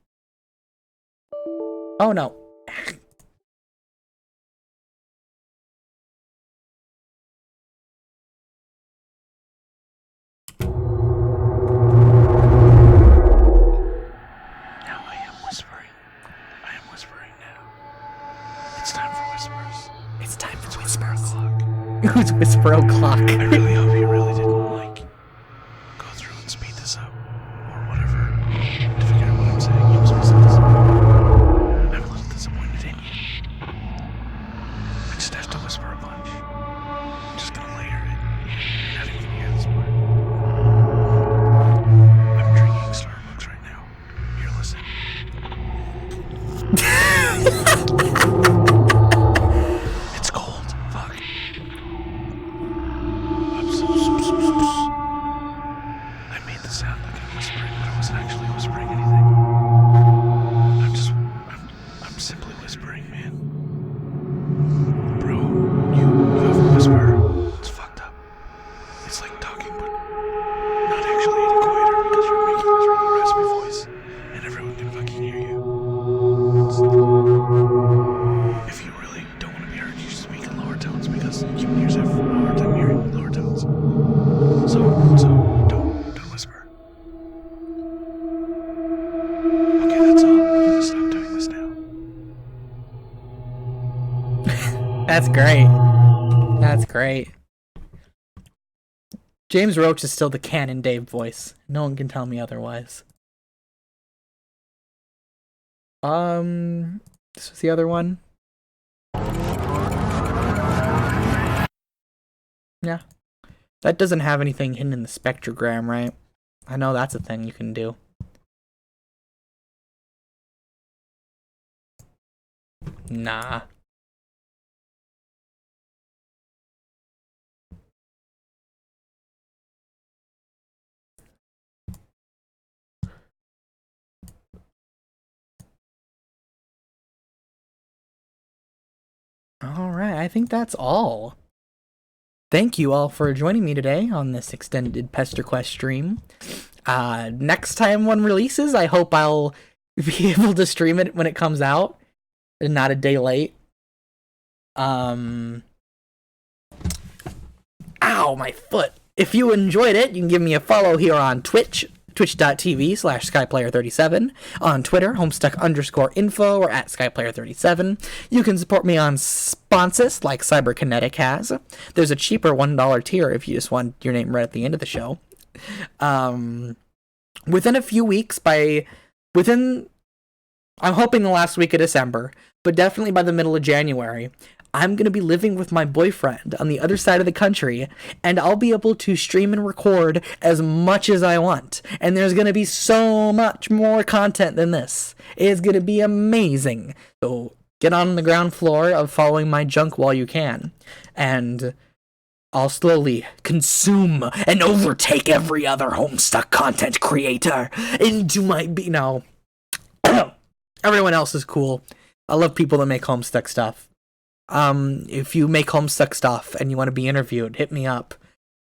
S1: Oh no.
S2: Now I am whispering. I am whispering now. It's time for whispers.
S1: It's time for whispers. Who's Whisper O'Clock?
S2: I really hope you really didn't, like, go through and speed this up, or whatever, to figure out what I'm saying. You were supposed to listen. I'm a little disappointed in you. I just have to whisper a bunch. I'm just gonna layer it. You're not even gonna hear this part. I'm drinking Starbucks right now. Here, listen. It's cold. Fuck. I made the sound like I'm whispering, but I wasn't actually whispering anything. I'm simply whispering, man. Bro, you have a whisper. It's fucked up. It's like talking, but not actually any quieter because you're making this really raspy voice, and everyone can fucking hear you. If you really don't want to be heard, you should speak in lower tones because human ears have a hard time hearing lower tones. So don't whisper. Okay, that's all. I'm gonna stop doing this now.
S1: That's great. That's great. James Roach is still the canon Dave voice. No one can tell me otherwise. This was the other one. Yeah. That doesn't have anything hidden in the spectrogram, right? I know that's a thing you can do. Nah. Alright, I think that's all. Thank you all for joining me today on this extended Pesterquest stream. Next time one releases, I hope I'll be able to stream it when it comes out, and not a day late. Ow, my foot. If you enjoyed it, you can give me a follow here on Twitch, twitch.tv/SkyPlayer37, on Twitter, Homestuck_info, or at SkyPlayer37. You can support me on sponsors like Cyberkinetic has. There's a cheaper $1 tier if you just want your name right at the end of the show. within a few weeks, I'm hoping the last week of December, but definitely by the middle of January, I'm going to be living with my boyfriend on the other side of the country, and I'll be able to stream and record as much as I want. And there's going to be so much more content than this. It's going to be amazing. So get on the ground floor of following my junk while you can. And I'll slowly consume and overtake every other Homestuck content creator into my no. Everyone else is cool. I love people that make Homestuck stuff. If you make Homestuck stuff and you want to be interviewed, hit me up.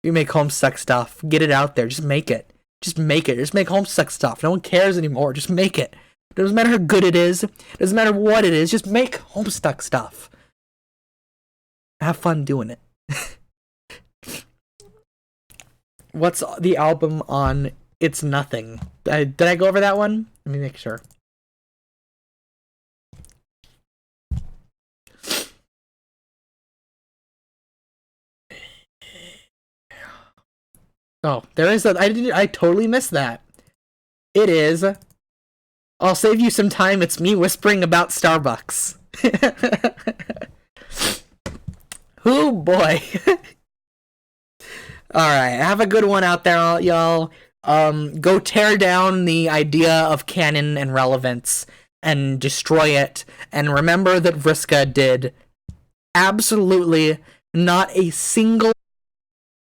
S1: If you make Homestuck stuff, get it out there. Just make it. Just make it. Just make Homestuck stuff. No one cares anymore. Just make it. It doesn't matter how good it is. It doesn't matter what it is. Just make Homestuck stuff. Have fun doing it. What's the album on It's Nothing? Did I go over that one? Let me make sure. Oh, there is a. I totally missed that. It is. I'll save you some time. It's me whispering about Starbucks. Oh boy. Alright, have a good one out there, y'all. Go tear down the idea of canon and relevance and destroy it. And remember that Vriska did absolutely not a single